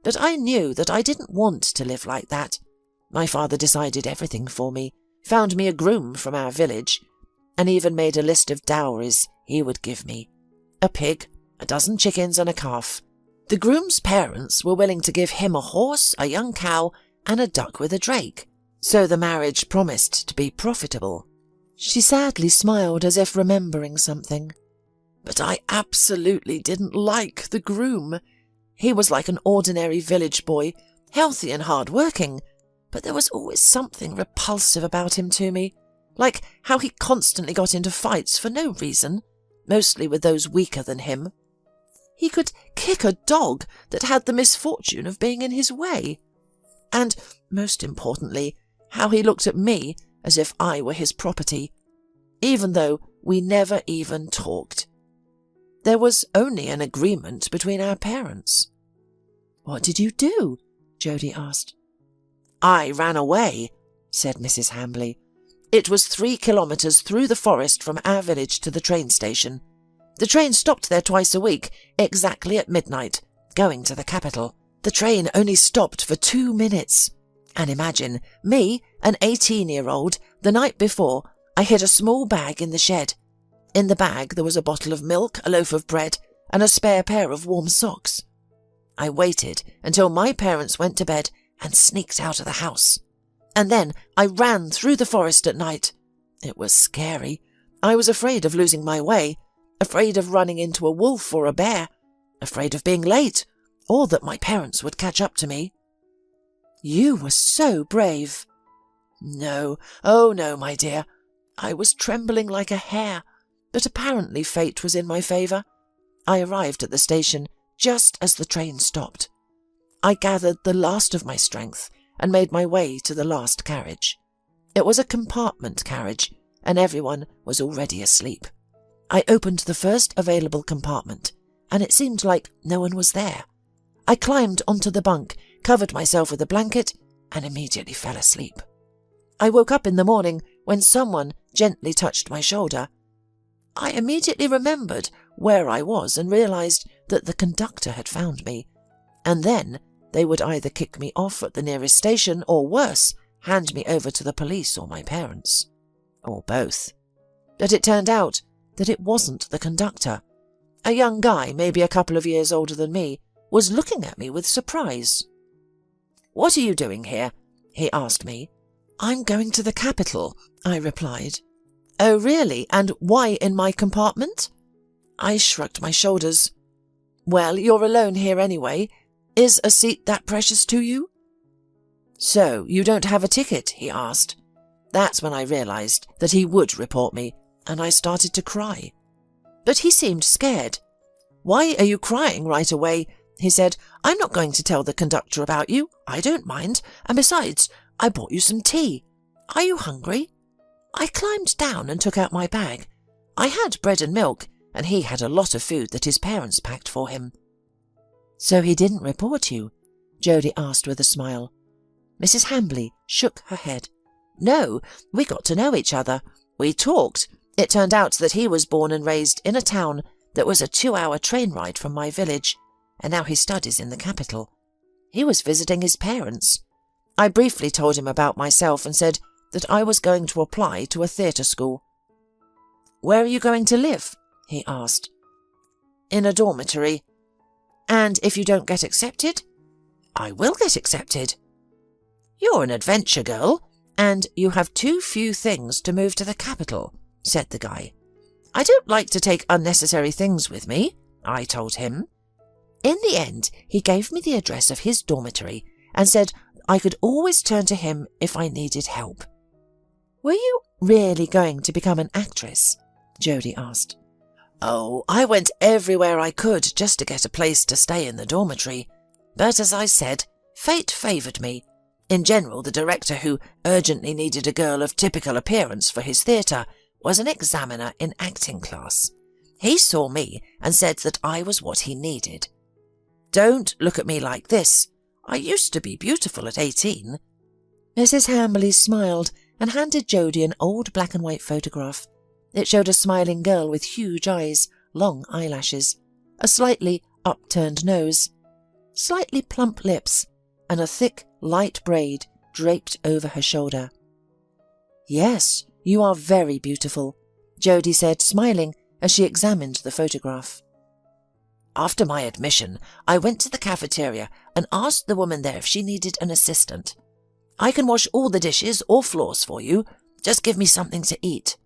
S1: But I knew that I didn't want to live like that. My father decided everything for me, found me a groom from our village, and even made a list of dowries he would give me. A pig, a dozen chickens and a calf. The groom's parents were willing to give him a horse, a young cow, and a duck with a drake, so the marriage promised to be profitable." She sadly smiled as if remembering something. "But I absolutely didn't like the groom. He was like an ordinary village boy, healthy and hard-working, but there was always something repulsive about him to me, like how he constantly got into fights for no reason, mostly with those weaker than him. He could kick a dog that had the misfortune of being in his way. And, most importantly, how he looked at me as if I were his property, even though we never even talked. There was only an agreement between our parents." "What did you do?" Jodie asked. "I ran away," said Mrs. Hamberley. "It was 3 kilometres through the forest from our village to the train station. The train stopped there twice a week, exactly at midnight, going to the capital. The train only stopped for 2 minutes. And imagine, me, an 18-year-old, the night before, I hid a small bag in the shed. In the bag there was a bottle of milk, a loaf of bread, and a spare pair of warm socks. I waited until my parents went to bed and sneaked out of the house. And then I ran through the forest at night. It was scary. I was afraid of losing my way, afraid of running into a wolf or a bear, afraid of being late, or that my parents would catch up to me." "You were so brave." "No, oh no, my dear. I was trembling like a hare, but apparently fate was in my favour. I arrived at the station just as the train stopped. I gathered the last of my strength and made my way to the last carriage. It was a compartment carriage, and everyone was already asleep. I opened the first available compartment, and it seemed like no one was there. I climbed onto the bunk, covered myself with a blanket, and immediately fell asleep. I woke up in the morning when someone gently touched my shoulder. I immediately remembered where I was and realised that the conductor had found me, and then they would either kick me off at the nearest station or, worse, hand me over to the police or my parents. Or both. But it turned out that it wasn't the conductor. A young guy, maybe a couple of years older than me, was looking at me with surprise. "What are you doing here?" he asked me. "I'm going to the capital," I replied. "Oh, really? And why in my compartment?" I shrugged my shoulders. "Well, you're alone here anyway. Is a seat that precious to you?" "So, you don't have a ticket?" he asked. That's when I realised that he would report me, and I started to cry. But he seemed scared. "Why are you crying right away?" he said. "I'm not going to tell the conductor about you. I don't mind. And besides, I bought you some tea. Are you hungry?" I climbed down and took out my bag. I had bread and milk, and he had a lot of food that his parents packed for him. "So he didn't report you?" Jodie asked with a smile. Mrs. Hambley shook her head. "No, we got to know each other. We talked. It turned out that he was born and raised in a town that was a 2-hour train ride from my village, and now he studies in the capital. He was visiting his parents. I briefly told him about myself and said that I was going to apply to a theatre school." "Where are you going to live?" he asked. "In a dormitory." "And if you don't get accepted?" "I will get accepted." "You're an adventure girl, and you have too few things to move to the capital," said the guy. "I don't like to take unnecessary things with me," I told him. In the end, he gave me the address of his dormitory and said I could always turn to him if I needed help. "Were you really going to become an actress?" Jodie asked. "Oh, I went everywhere I could just to get a place to stay in the dormitory. But as I said, fate favoured me. In general, the director, who urgently needed a girl of typical appearance for his theatre, was an examiner in acting class. He saw me and said that I was what he needed. Don't look at me like this. I used to be beautiful at 18. Mrs. Hambley smiled and handed Jodie an old black and white photograph. It showed a smiling girl with huge eyes, long eyelashes, a slightly upturned nose, slightly plump lips, and a thick, light braid draped over her shoulder. "Yes, you are very beautiful," Jodie said, smiling as she examined the photograph. "After my admission, I went to the cafeteria and asked the woman there if she needed an assistant. 'I can wash all the dishes or floors for you. Just give me something to eat.'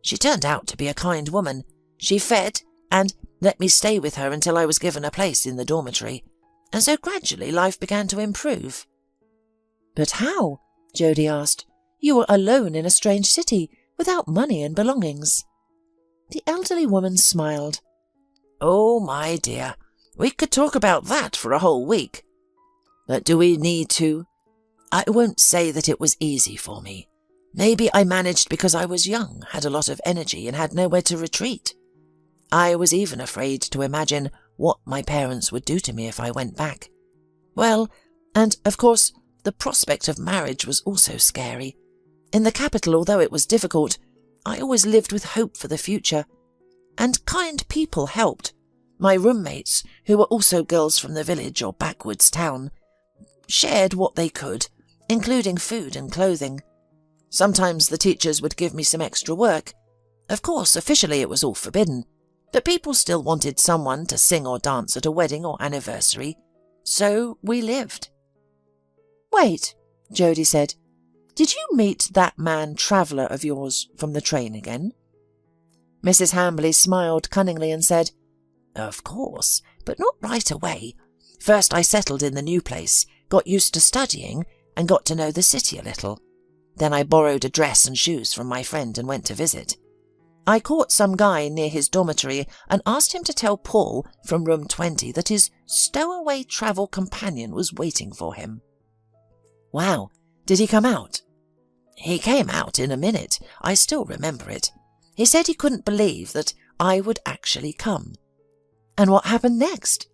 S1: She turned out to be a kind woman. She fed and let me stay with her until I was given a place in the dormitory, and so gradually life began to improve." "But how?" Jodie asked. "You were alone in a strange city, without money and belongings." The elderly woman smiled. "Oh, my dear, we could talk about that for a whole week. But do we need to? I won't say that it was easy for me. Maybe I managed because I was young, had a lot of energy, and had nowhere to retreat. I was even afraid to imagine what my parents would do to me if I went back. Well, and of course, the prospect of marriage was also scary. In the capital, although it was difficult, I always lived with hope for the future. And kind people helped. My roommates, who were also girls from the village or backwoods town, shared what they could, including food and clothing. Sometimes the teachers would give me some extra work. Of course, officially it was all forbidden, but people still wanted someone to sing or dance at a wedding or anniversary, so we lived." "Wait," Jodie said. "Did you meet that man traveller of yours from the train again?" Mrs. Hambley smiled cunningly and said, "Of course, but not right away. First I settled in the new place, got used to studying, and got to know the city a little. Then I borrowed a dress and shoes from my friend and went to visit. I caught some guy near his dormitory and asked him to tell Paul from room 20 that his stowaway travel companion was waiting for him." "Wow, did he come out?" "He came out in a minute. I still remember it. He said he couldn't believe that I would actually come." "And what happened next?"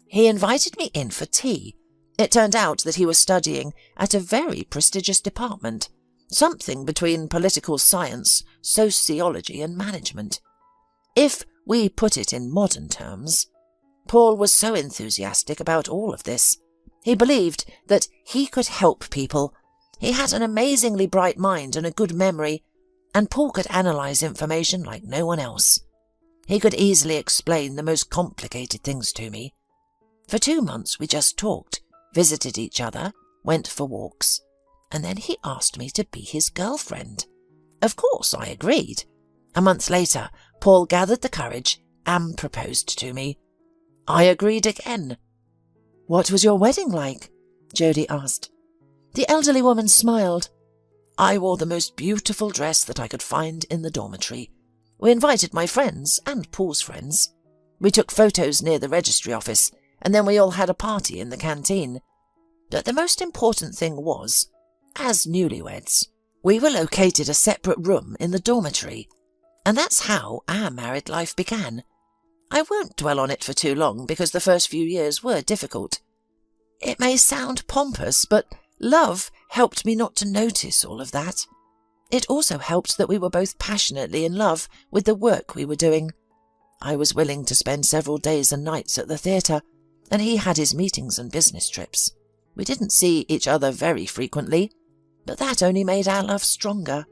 S1: "He invited me in for tea. It turned out that he was studying at a very prestigious department. Something between political science, sociology and management. If we put it in modern terms, Paul was so enthusiastic about all of this. He believed that he could help people. He had an amazingly bright mind and a good memory, and Paul could analyse information like no one else. He could easily explain the most complicated things to me. For 2 months we just talked, visited each other, went for walks, and then he asked me to be his girlfriend. Of course, I agreed. A month later, Paul gathered the courage and proposed to me. I agreed again. "What was your wedding like?" Jodie asked. The elderly woman smiled. "I wore the most beautiful dress that I could find in the dormitory. We invited my friends and Paul's friends. We took photos near the registry office, and then we all had a party in the canteen. But the most important thing was, as newlyweds, we were located a separate room in the dormitory, and that's how our married life began. I won't dwell on it for too long because the first few years were difficult. It may sound pompous, but love helped me not to notice all of that. It also helped that we were both passionately in love with the work we were doing. I was willing to spend several days and nights at the theatre, and he had his meetings and business trips. We didn't see each other very frequently, but that only made our love stronger."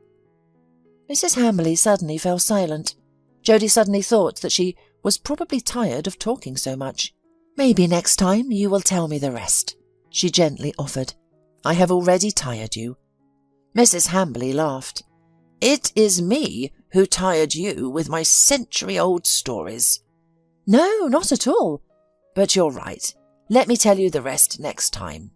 S1: Mrs. Hamley suddenly fell silent. Jodie suddenly thought that she was probably tired of talking so much. "Maybe next time you will tell me the rest," she gently offered. "I have already tired you." Mrs. Hamley laughed. "It is me who tired you with my century-old stories." "No, not at all. But you're right. Let me tell you the rest next time."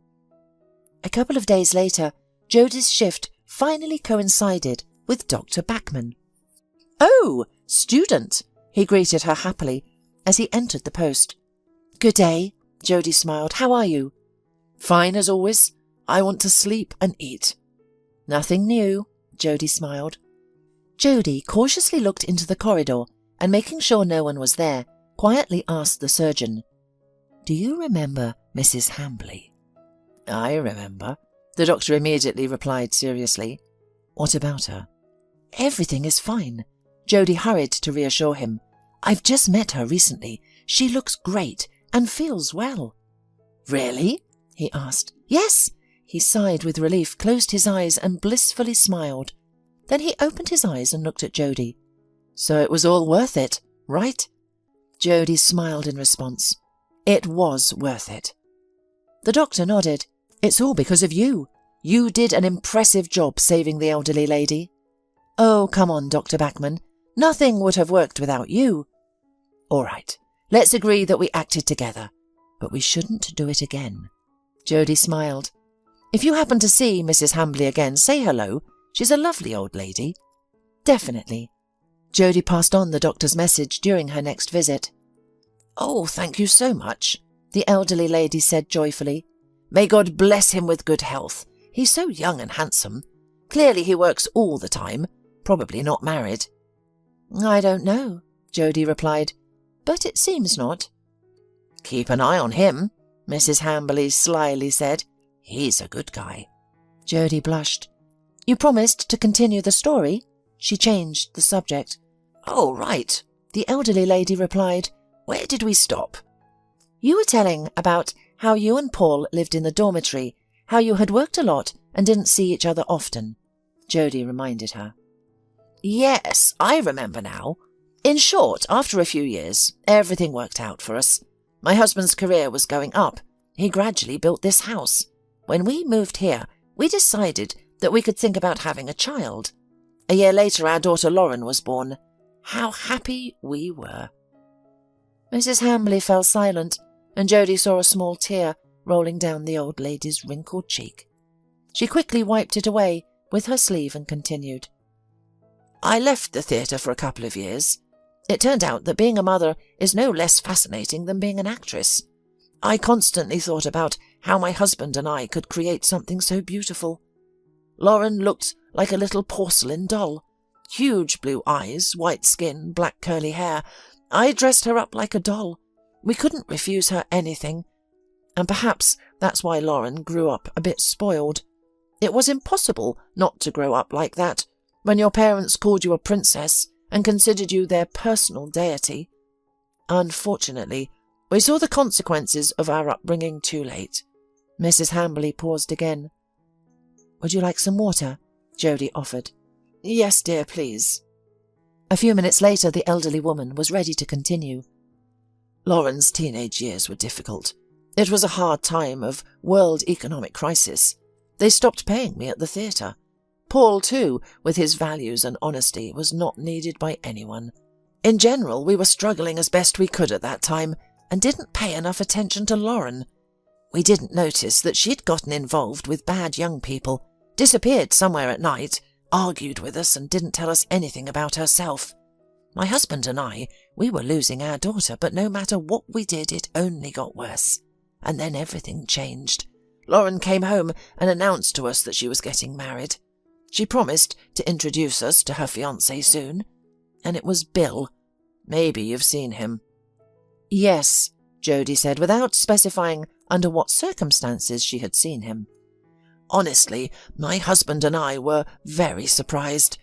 S1: A couple of days later, Jodie's shift finally coincided with Dr. Bachman. "Oh, student," he greeted her happily as he entered the post. "Good day," Jodie smiled. "How are you?" "Fine as always. I want to sleep and eat." "Nothing new," Jodie smiled. Jodie cautiously looked into the corridor and, making sure no one was there, quietly asked the surgeon, "Do you remember Mrs. Hamley?" "I remember," the doctor immediately replied seriously. "What about her?" "Everything is fine." Jodie hurried to reassure him. "I've just met her recently. She looks great and feels well." "Really?" he asked. "Yes." He sighed with relief, closed his eyes and blissfully smiled. Then he opened his eyes and looked at Jodie. "So it was all worth it, right?" Jodie smiled in response. "It was worth it." The doctor nodded. "It's all because of you. You did an impressive job saving the elderly lady." "Oh, come on, Dr. Bachman. Nothing would have worked without you." "All right, let's agree that we acted together, but we shouldn't do it again." Jodie smiled. "If you happen to see Mrs. Hamley again, say hello. She's a lovely old lady." "Definitely." Jodie passed on the doctor's message during her next visit. "Oh, thank you so much," the elderly lady said joyfully. "May God bless him with good health. He's so young and handsome. Clearly he works all the time, probably not married." "I don't know," Jodie replied, "but it seems not." "Keep an eye on him," Mrs. Hamley slyly said. "He's a good guy." Jodie blushed. "You promised to continue the story?" She changed the subject. "Oh, right," the elderly lady replied. "Where did we stop?" "You were telling about how you and Paul lived in the dormitory, how you had worked a lot and didn't see each other often," Jodie reminded her. "Yes, I remember now. In short, after a few years, everything worked out for us. My husband's career was going up. He gradually built this house. When we moved here, we decided that we could think about having a child. A year later, our daughter Lauren was born. How happy we were." Mrs. Hamley fell silent, and Jodie saw a small tear rolling down the old lady's wrinkled cheek. She quickly wiped it away with her sleeve and continued. "I left the theatre for a couple of years. It turned out that being a mother is no less fascinating than being an actress. I constantly thought about how my husband and I could create something so beautiful. Lauren looked like a little porcelain doll. Huge blue eyes, white skin, black curly hair. I dressed her up like a doll. We couldn't refuse her anything. And perhaps that's why Lauren grew up a bit spoiled. It was impossible not to grow up like that, when your parents called you a princess and considered you their personal deity. Unfortunately, we saw the consequences of our upbringing too late." Mrs. Hambley paused again. "Would you like some water?" Jodie offered. "Yes, dear, please." A few minutes later, the elderly woman was ready to continue. "Lauren's teenage years were difficult. It was a hard time of world economic crisis. They stopped paying me at the theatre. Paul, too, with his values and honesty, was not needed by anyone. In general, we were struggling as best we could at that time and didn't pay enough attention to Lauren. We didn't notice that she'd gotten involved with bad young people, disappeared somewhere at night, argued with us and didn't tell us anything about herself. My husband and we were losing our daughter, but no matter what we did, it only got worse. And then everything changed. Lauren came home and announced to us that she was getting married. She promised to introduce us to her fiancé soon. And it was Bill. Maybe you've seen him." "Yes," Jodie said, without specifying under what circumstances she had seen him. "Honestly, my husband and I were very surprised.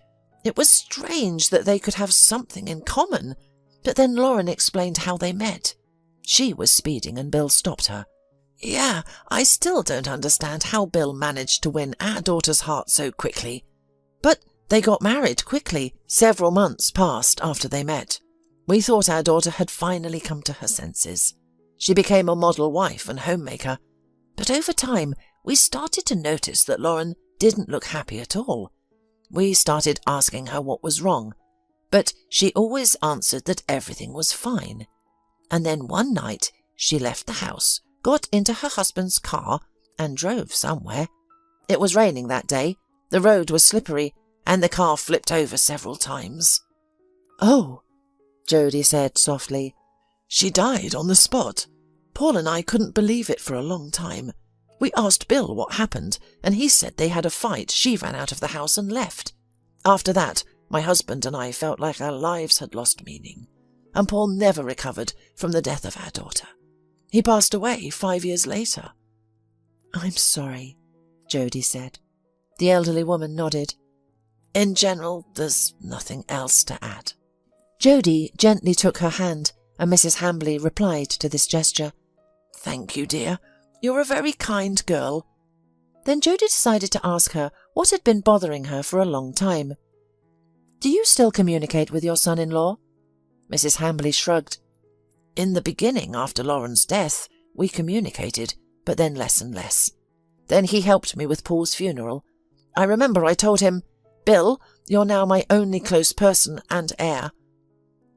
S1: It was strange that they could have something in common. But then Lauren explained how they met. She was speeding and Bill stopped her. Yeah, I still don't understand how Bill managed to win our daughter's heart so quickly. But they got married quickly. Several months passed after they met. We thought our daughter had finally come to her senses. She became a model wife and homemaker. But over time, we started to notice that Lauren didn't look happy at all. We started asking her what was wrong, but she always answered that everything was fine. And then one night, she left the house, got into her husband's car, and drove somewhere. It was raining that day, the road was slippery, and the car flipped over several times. "Oh," Jodie said softly. "She died on the spot. Paul and I couldn't believe it for a long time. We asked Bill what happened, and he said they had a fight. She ran out of the house and left. After that, my husband and I felt like our lives had lost meaning, and Paul never recovered from the death of our daughter. He passed away 5 years later." "I'm sorry," Jodie said. The elderly woman nodded. "In general, there's nothing else to add." Jodie gently took her hand, and Mrs. Hambley replied to this gesture. "Thank you, dear. You're a very kind girl." Then Jodie decided to ask her what had been bothering her for a long time. "Do you still communicate with your son-in-law?" Mrs. Hambley shrugged. "In the beginning, after Lauren's death, we communicated, but then less and less. Then he helped me with Paul's funeral. I remember I told him, 'Bill, you're now my only close person and heir.'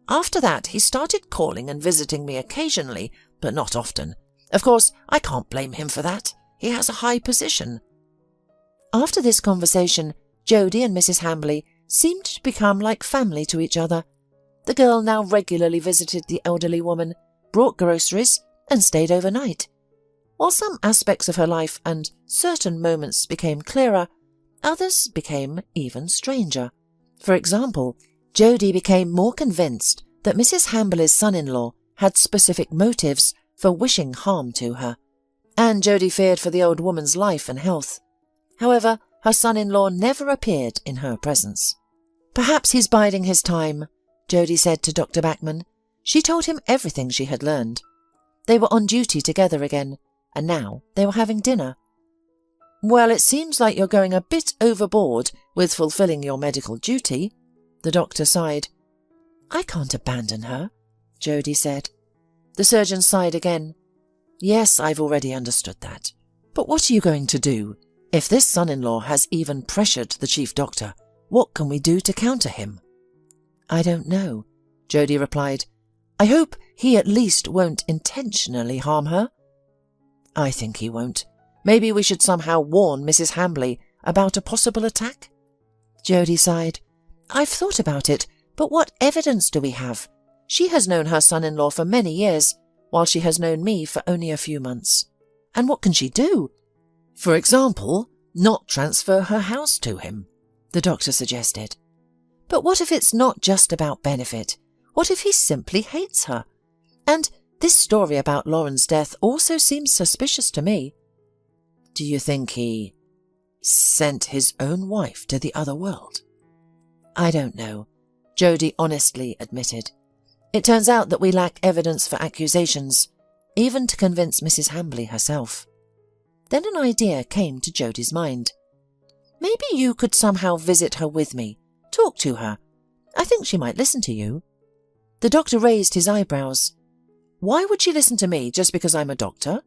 S1: After that, he started calling and visiting me occasionally, but not often. Of course, I can't blame him for that. He has a high position." After this conversation, Jodie and Mrs. Hambley seemed to become like family to each other. The girl now regularly visited the elderly woman, brought groceries, and stayed overnight. While some aspects of her life and certain moments became clearer, others became even stranger. For example, Jodie became more convinced that Mrs. Hambley's son-in-law had specific motives for wishing harm to her, and Jodie feared for the old woman's life and health. However, her son-in-law never appeared in her presence. "Perhaps he's biding his time," Jodie said to Dr. Bachman. She told him everything she had learned. They were on duty together again, and now they were having dinner. "Well, it seems like you're going a bit overboard with fulfilling your medical duty," the doctor sighed. "I can't abandon her," Jodie said. The surgeon sighed again. "Yes, I've already understood that. But what are you going to do? If this son-in-law has even pressured the chief doctor, what can we do to counter him?" "I don't know," Jodie replied. "I hope he at least won't intentionally harm her." "I think he won't. Maybe we should somehow warn Mrs. Hambley about a possible attack?" Jodie sighed. "I've thought about it, but what evidence do we have? She has known her son-in-law for many years, while she has known me for only a few months. And what can she do? For example, not transfer her house to him," the doctor suggested. "But what if it's not just about benefit? What if he simply hates her? And this story about Lauren's death also seems suspicious to me." "Do you think he Sent his own wife to the other world? I don't know, Jody honestly admitted. It turns out that we lack evidence for accusations, even to convince Mrs. Hambley herself. Then an idea came to Jody's mind. Maybe you could somehow visit her with me, talk to her. I think she might listen to you. The doctor raised his eyebrows. Why would she listen to me just because I'm a doctor?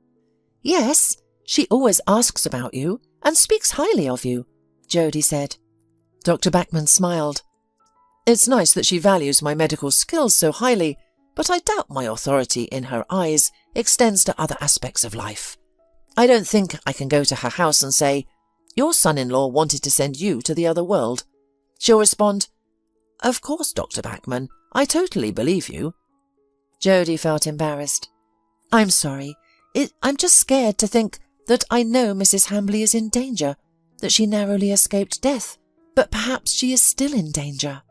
S1: Yes, she always asks about you and speaks highly of you, Jody said. Dr. Bachman smiled. It's nice that she values my medical skills so highly, but I doubt my authority in her eyes extends to other aspects of life. I don't think I can go to her house and say, your son-in-law wanted to send you to the other world. She'll respond, Of course, Dr. Bachman, I totally believe you. Jody felt embarrassed. I'm sorry. I'm just scared to think that I know Mrs. Hambley is in danger, that she narrowly escaped death, but perhaps she is still in danger.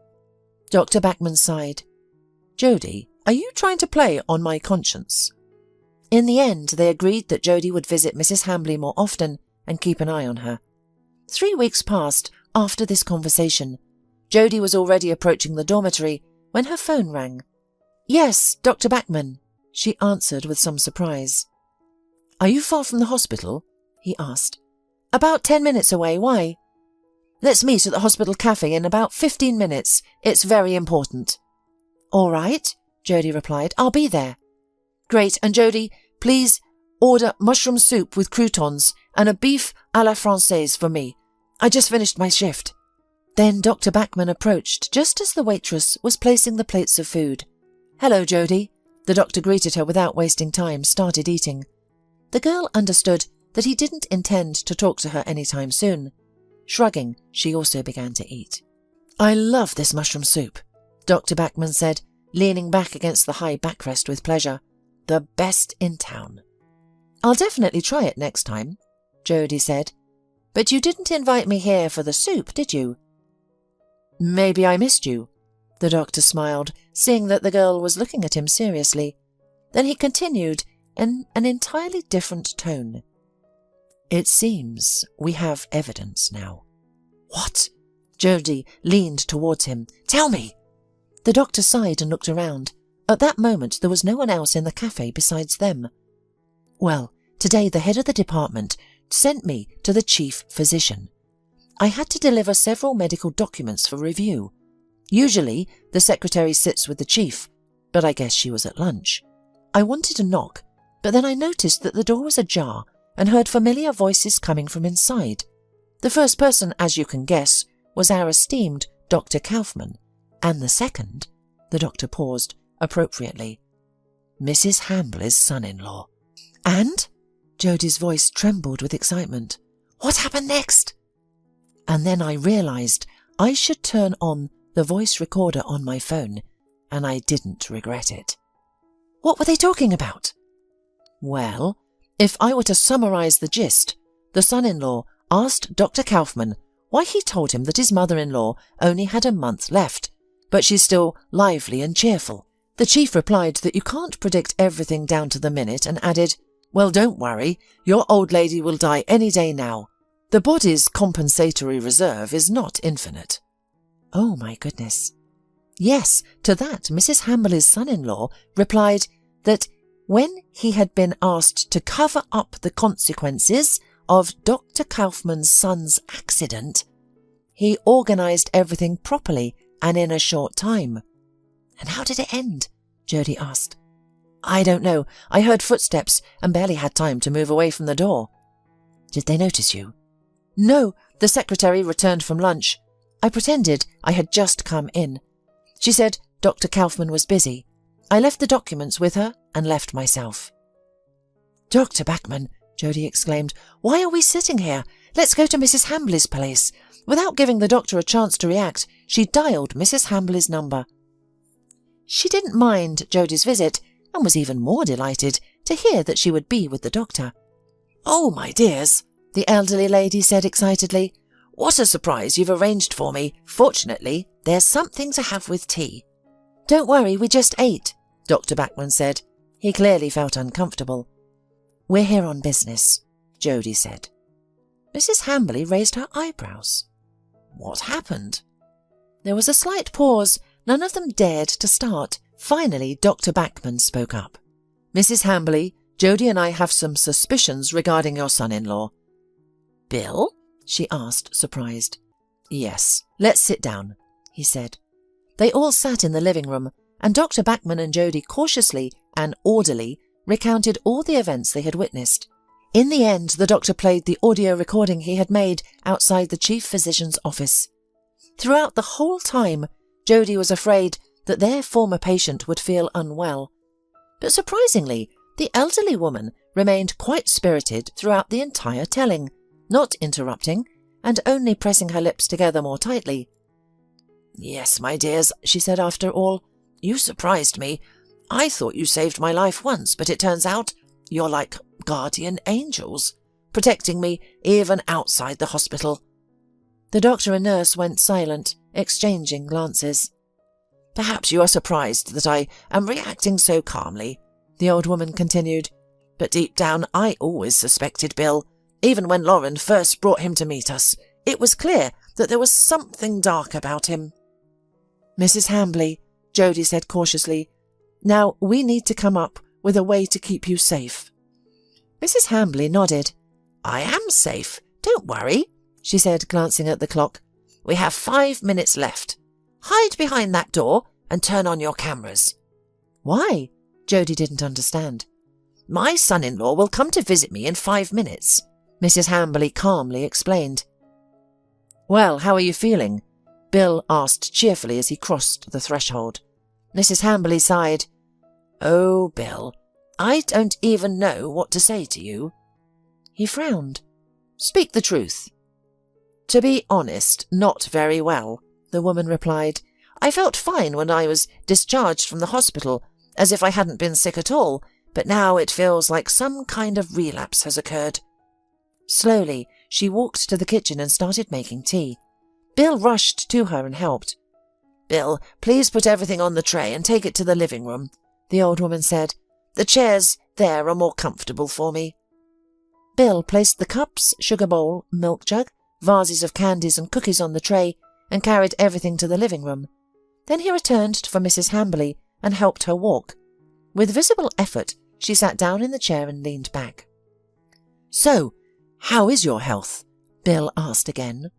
S1: Dr. Bachman sighed. Jody, are you trying to play on my conscience? In the end, they agreed that Jody would visit Mrs. Hambley more often and keep an eye on her. 3 weeks passed after this conversation. Jody was already approaching the dormitory when her phone rang. Yes, Dr. Bachman, she answered with some surprise. Are you far from the hospital? He asked. About 10 minutes away, why? Let's meet at the hospital cafe in about 15 minutes. It's very important. All right, Jody replied. I'll be there. Great, and Jody, please order mushroom soup with croutons and a beef à la française for me. I just finished my shift. Then Dr. Bachman approached just as the waitress was placing the plates of food. Hello, Jody. The doctor greeted her without wasting time, started eating. The girl understood that he didn't intend to talk to her anytime soon. Shrugging, she also began to eat. I love this mushroom soup, Dr. Bachman said, leaning back against the high backrest with pleasure. The best in town. I'll definitely try it next time, Jody said. But you didn't invite me here for the soup, did you? Maybe I missed you, the doctor smiled, seeing that the girl was looking at him seriously. Then he continued in an entirely different tone. It seems we have evidence now. What? Jody leaned towards him. Tell me! The doctor sighed and looked around. At that moment there was no one else in the cafe besides them. Well, today the head of the department sent me to the chief physician. I had to deliver several medical documents for review. Usually the secretary sits with the chief, but I guess she was at lunch. I wanted to knock, but then I noticed that the door was ajar and heard familiar voices coming from inside. The first person, as you can guess, was our esteemed Dr. Kaufman, and the second, the doctor paused appropriately, Mrs. Hambley's son-in-law. And? Jody's voice trembled with excitement. What happened next? And then I realized I should turn on the voice recorder on my phone, and I didn't regret it. What were they talking about? Well, if I were to summarize the gist, the son-in-law asked Dr. Kaufman why he told him that his mother-in-law only had a month left, but she's still lively and cheerful. The chief replied that you can't predict everything down to the minute and added, well, don't worry, your old lady will die any day now. The body's compensatory reserve is not infinite. Oh, my goodness. Yes, to that Mrs. Hambley's son-in-law replied that when he had been asked to cover up the consequences of Dr. Kaufman's son's accident, he organized everything properly and in a short time. And how did it end? Jody asked. I don't know. I heard footsteps and barely had time to move away from the door. Did they notice you? No, the secretary returned from lunch. I pretended I had just come in. She said Dr. Kaufman was busy. I left the documents with her and left myself. Dr. Bachman, Jody exclaimed, why are we sitting here? Let's go to Mrs. Hambley's place. Without giving the doctor a chance to react, she dialed Mrs. Hambley's number. She didn't mind Jody's visit and was even more delighted to hear that she would be with the doctor. Oh, my dears, the elderly lady said excitedly. What a surprise you've arranged for me. Fortunately, there's something to have with tea. Don't worry, we just ate, Dr. Bachman said. He clearly felt uncomfortable. We're here on business, Jody said. Mrs. Hambley raised her eyebrows. What happened? There was a slight pause. None of them dared to start. Finally, Dr. Bachman spoke up. Mrs. Hambley, Jody and I have some suspicions regarding your son-in-law. Bill? She asked, surprised. Yes, let's sit down, he said. They all sat in the living room, and Dr. Bachman and Jody cautiously and orderly recounted all the events they had witnessed. In the end, the doctor played the audio recording he had made outside the chief physician's office. Throughout the whole time, Jody was afraid that their former patient would feel unwell. But surprisingly, the elderly woman remained quite spirited throughout the entire telling, not interrupting, and only pressing her lips together more tightly. Yes, my dears, she said after all, you surprised me. I thought you saved my life once, but it turns out you're like guardian angels, protecting me even outside the hospital. The doctor and nurse went silent, exchanging glances. Perhaps you are surprised that I am reacting so calmly, the old woman continued, but deep down I always suspected Bill. Even when Lauren first brought him to meet us, it was clear that there was something dark about him. Mrs. Hambley, Jody said cautiously, now we need to come up with a way to keep you safe. Mrs. Hambley nodded. I am safe, don't worry, she said, glancing at the clock. We have 5 minutes left. Hide behind that door and turn on your cameras. Why? Jody didn't understand. My son-in-law will come to visit me in 5 minutes, Mrs. Hambley calmly explained. Well, how are you feeling? Bill asked cheerfully as he crossed the threshold. Mrs. Hambley sighed. Oh, Bill, I don't even know what to say to you. He frowned. Speak the truth. To be honest, not very well, the woman replied. I felt fine when I was discharged from the hospital, as if I hadn't been sick at all, but now it feels like some kind of relapse has occurred. Slowly, she walked to the kitchen and started making tea. Bill rushed to her and helped. Bill, please put everything on the tray and take it to the living room, the old woman said. The chairs there are more comfortable for me. Bill placed the cups, sugar bowl, milk jug, vases of candies and cookies on the tray and carried everything to the living room. Then he returned for Mrs. Hambley and helped her walk. With visible effort, she sat down in the chair and leaned back. So, how is your health? Bill asked again.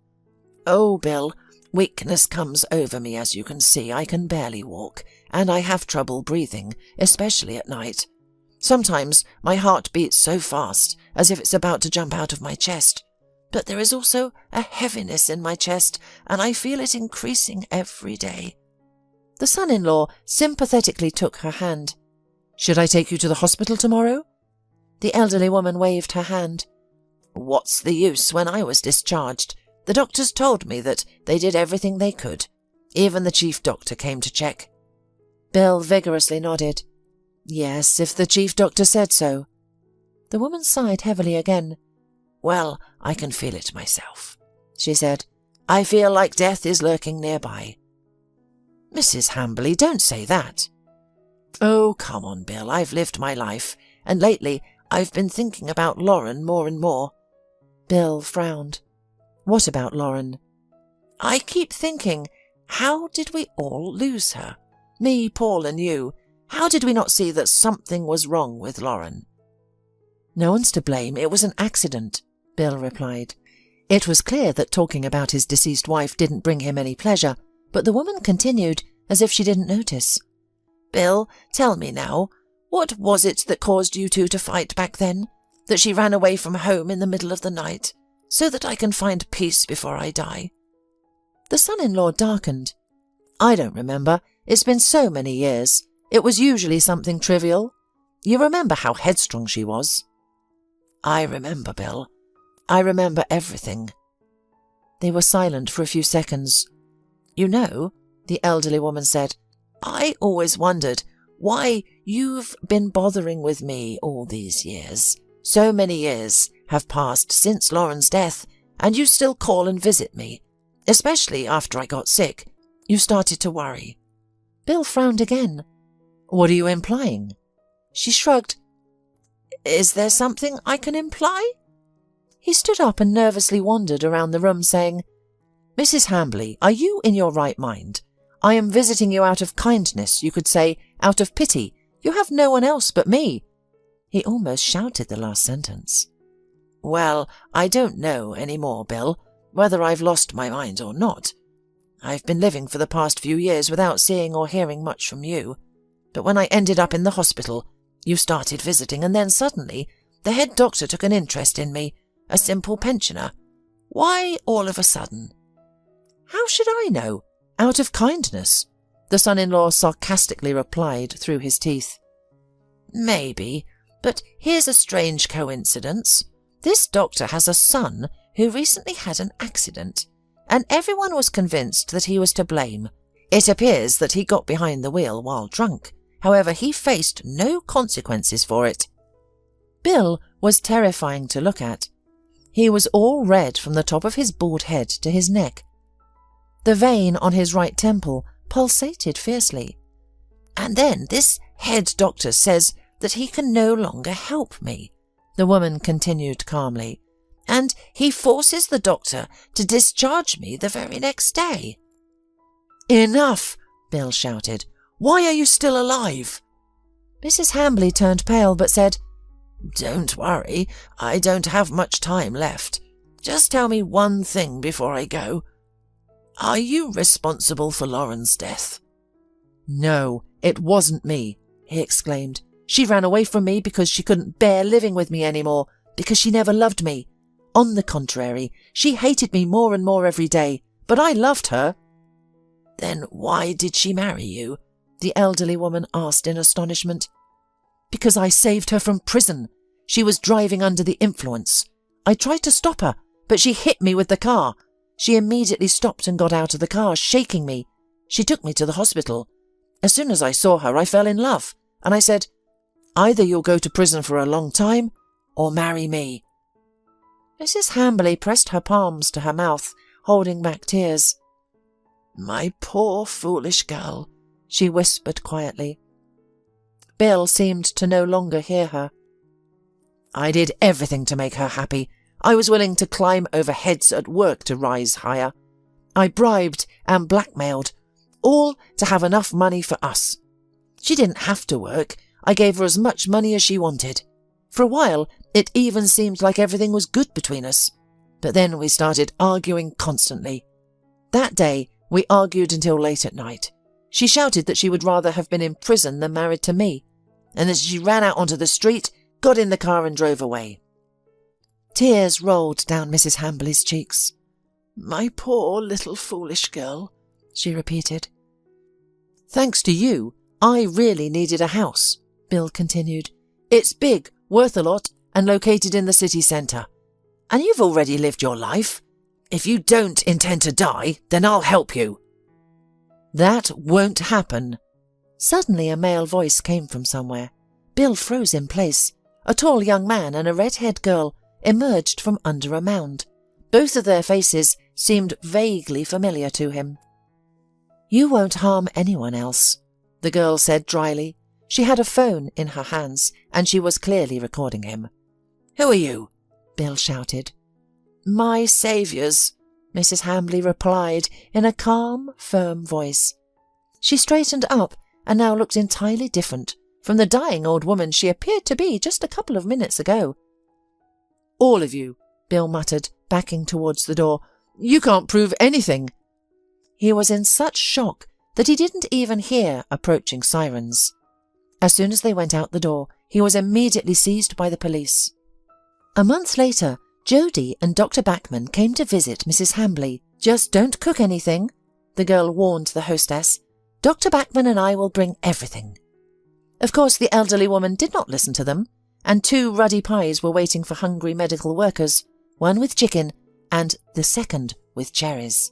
S1: Oh, Bill, weakness comes over me, as you can see. I can barely walk, and I have trouble breathing, especially at night. Sometimes my heart beats so fast, as if it's about to jump out of my chest. But there is also a heaviness in my chest, and I feel it increasing every day. The son-in-law sympathetically took her hand. Should I take you to the hospital tomorrow? The elderly woman waved her hand. What's the use when I was discharged? The doctors told me that they did everything they could. Even the chief doctor came to check. Bill vigorously nodded. Yes, if the chief doctor said so. The woman sighed heavily again. Well, I can feel it myself, she said. I feel like death is lurking nearby. Mrs. Hambley, don't say that. Oh, come on, Bill, I've lived my life, and lately I've been thinking about Lauren more and more. Bill frowned. What about Lauren? I keep thinking, how did we all lose her? Me, Paul and you. How did we not see that something was wrong with Lauren? No one's to blame. It was an accident, Bill replied. It was clear that talking about his deceased wife didn't bring him any pleasure, but the woman continued as if she didn't notice. Bill, tell me now, what was it that caused you two to fight back then? That she ran away from home in the middle of the night, so that I can find peace before I die? The son-in-law darkened. I don't remember. It's been so many years. It was usually something trivial. You remember how headstrong she was? I remember, Bill. I remember everything. They were silent for a few seconds. You know, the elderly woman said, I always wondered why you've been bothering with me all these years. So many years have passed since Lauren's death, and you still call and visit me. Especially after I got sick. You started to worry. Bill frowned again. What are you implying? She shrugged. Is there something I can imply? He stood up and nervously wandered around the room, saying, "Mrs. Hambley, are you in your right mind? I am visiting you out of kindness, you could say, out of pity. You have no one else but me." He almost shouted the last sentence. "Well, I don't know any more, Bill, whether I've lost my mind or not. I've been living for the past few years without seeing or hearing much from you. But when I ended up in the hospital, you started visiting, and then suddenly the head doctor took an interest in me, a simple pensioner. Why all of a sudden?" "How should I know? Out of kindness," the son-in-law sarcastically replied through his teeth. "Maybe, but here's a strange coincidence. This doctor has a son who recently had an accident, and everyone was convinced that he was to blame. It appears that he got behind the wheel while drunk. However, he faced no consequences for it." Bill was terrifying to look at. He was all red from the top of his bald head to his neck. The vein on his right temple pulsated fiercely. "And then this head doctor says that he can no longer help me," the woman continued calmly, "and he forces the doctor to discharge me the very next day." "Enough!" Bill shouted. "Why are you still alive?" Mrs. Hambley turned pale but said, "Don't worry, I don't have much time left. Just tell me one thing before I go. Are you responsible for Lauren's death?" "No, it wasn't me," he exclaimed. "She ran away from me because she couldn't bear living with me anymore, because she never loved me. On the contrary, she hated me more and more every day, but I loved her." "Then why did she marry you?" the elderly woman asked in astonishment. "Because I saved her from prison. She was driving under the influence. I tried to stop her, but she hit me with the car. She immediately stopped and got out of the car, shaking me. She took me to the hospital. As soon as I saw her, I fell in love, and I said, 'Either you'll go to prison for a long time, or marry me.'" Mrs. Hambley pressed her palms to her mouth, holding back tears. "My poor foolish girl," she whispered quietly. Bill seemed to no longer hear her. "I did everything to make her happy. I was willing to climb over heads at work to rise higher. I bribed and blackmailed, all to have enough money for us. She didn't have to work. I gave her as much money as she wanted. For a while, it even seemed like everything was good between us. But then we started arguing constantly. That day, we argued until late at night. She shouted that she would rather have been in prison than married to me, and then she ran out onto the street, got in the car and drove away." Tears rolled down Mrs. Hambley's cheeks. "My poor little foolish girl," she repeated. "Thanks to you, I really needed a house," Bill continued. "It's big, worth a lot, and located in the city centre. And you've already lived your life. If you don't intend to die, then I'll help you." "That won't happen." Suddenly a male voice came from somewhere. Bill froze in place. A tall young man and a red-haired girl emerged from under a mound. Both of their faces seemed vaguely familiar to him. "You won't harm anyone else," the girl said dryly. She had a phone in her hands, and she was clearly recording him. "Who are you?" Bill shouted. "My saviours," Mrs. Hambley replied in a calm, firm voice. She straightened up and now looked entirely different from the dying old woman she appeared to be just a couple of minutes ago. "All of you," Bill muttered, backing towards the door. "You can't prove anything." He was in such shock that he didn't even hear approaching sirens. As soon as they went out the door, he was immediately seized by the police. A month later, Jody and Dr. Bachman came to visit Mrs. Hambley. "Just don't cook anything," the girl warned the hostess. "Dr. Bachman and I will bring everything." Of course, the elderly woman did not listen to them, and 2 ruddy pies were waiting for hungry medical workers, one with chicken and the second with cherries.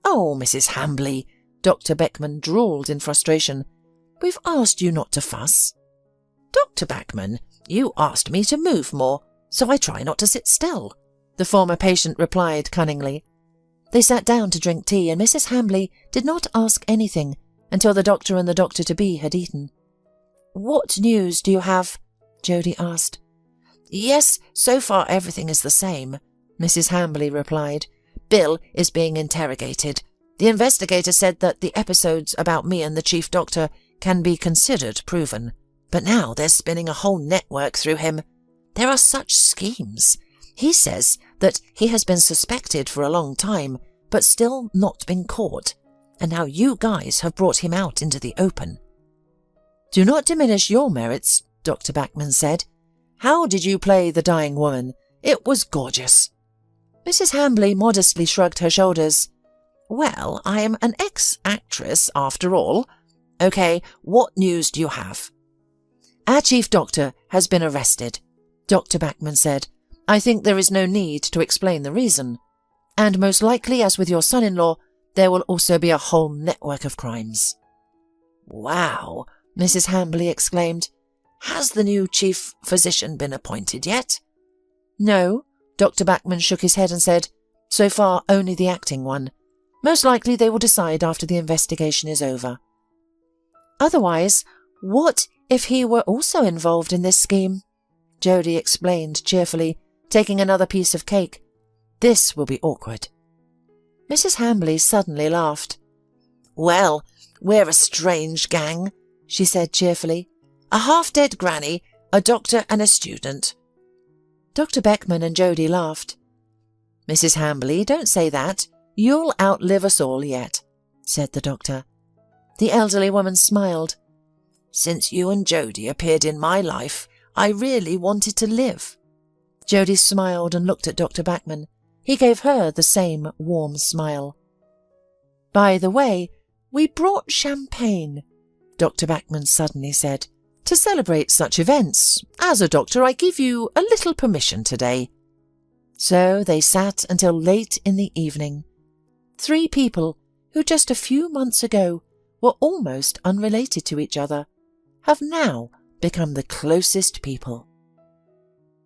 S1: "Oh, Mrs. Hambley," Dr. Bachman drawled in frustration. "We've asked you not to fuss." "Dr. Bachman, you asked me to move more, so I try not to sit still," the former patient replied cunningly. They sat down to drink tea, and Mrs. Hambley did not ask anything until the doctor and the doctor-to-be had eaten. "What news do you have?" Jody asked. Yes, so far everything is the same, Mrs. Hambley replied. Bill is being interrogated. The investigator said that the episodes about me and the chief doctor can be considered proven, but now they're spinning a whole network through him. There are such schemes. He says that he has been suspected for a long time, but still not been caught, and now you guys have brought him out into the open. Do not diminish your merits, Dr. Bachman said. How did you play the dying woman? It was gorgeous. Mrs. Hambley modestly shrugged her shoulders. Well, I am an ex-actress after all. Okay, what news do you have? Our chief doctor has been arrested, Dr. Bachman said. I think there is no need to explain the reason. And most likely, as with your son-in-law, there will also be a whole network of crimes. Wow, Mrs. Hambley exclaimed. Has the new chief physician been appointed yet? No, Dr. Bachman shook his head and said, so far only the acting one. Most likely they will decide after the investigation is over. Otherwise, what if he were also involved in this scheme? Jodie explained cheerfully, taking another piece of cake. This will be awkward. Mrs. Hambley suddenly laughed. Well, we're a strange gang, she said cheerfully. A half-dead granny, a doctor and a student. Dr. Beckman and Jodie laughed. Mrs. Hambley, don't say that. You'll outlive us all yet, said the doctor. The elderly woman smiled. Since you and Jodie appeared in my life, I really wanted to live. Jodie smiled and looked at Dr. Bachman. He gave her the same warm smile. By the way, we brought champagne, Dr. Bachman suddenly said. To celebrate such events, as a doctor, I give you a little permission today. So they sat until late in the evening. 3 people who just a few months ago were almost unrelated to each other have now become the closest people.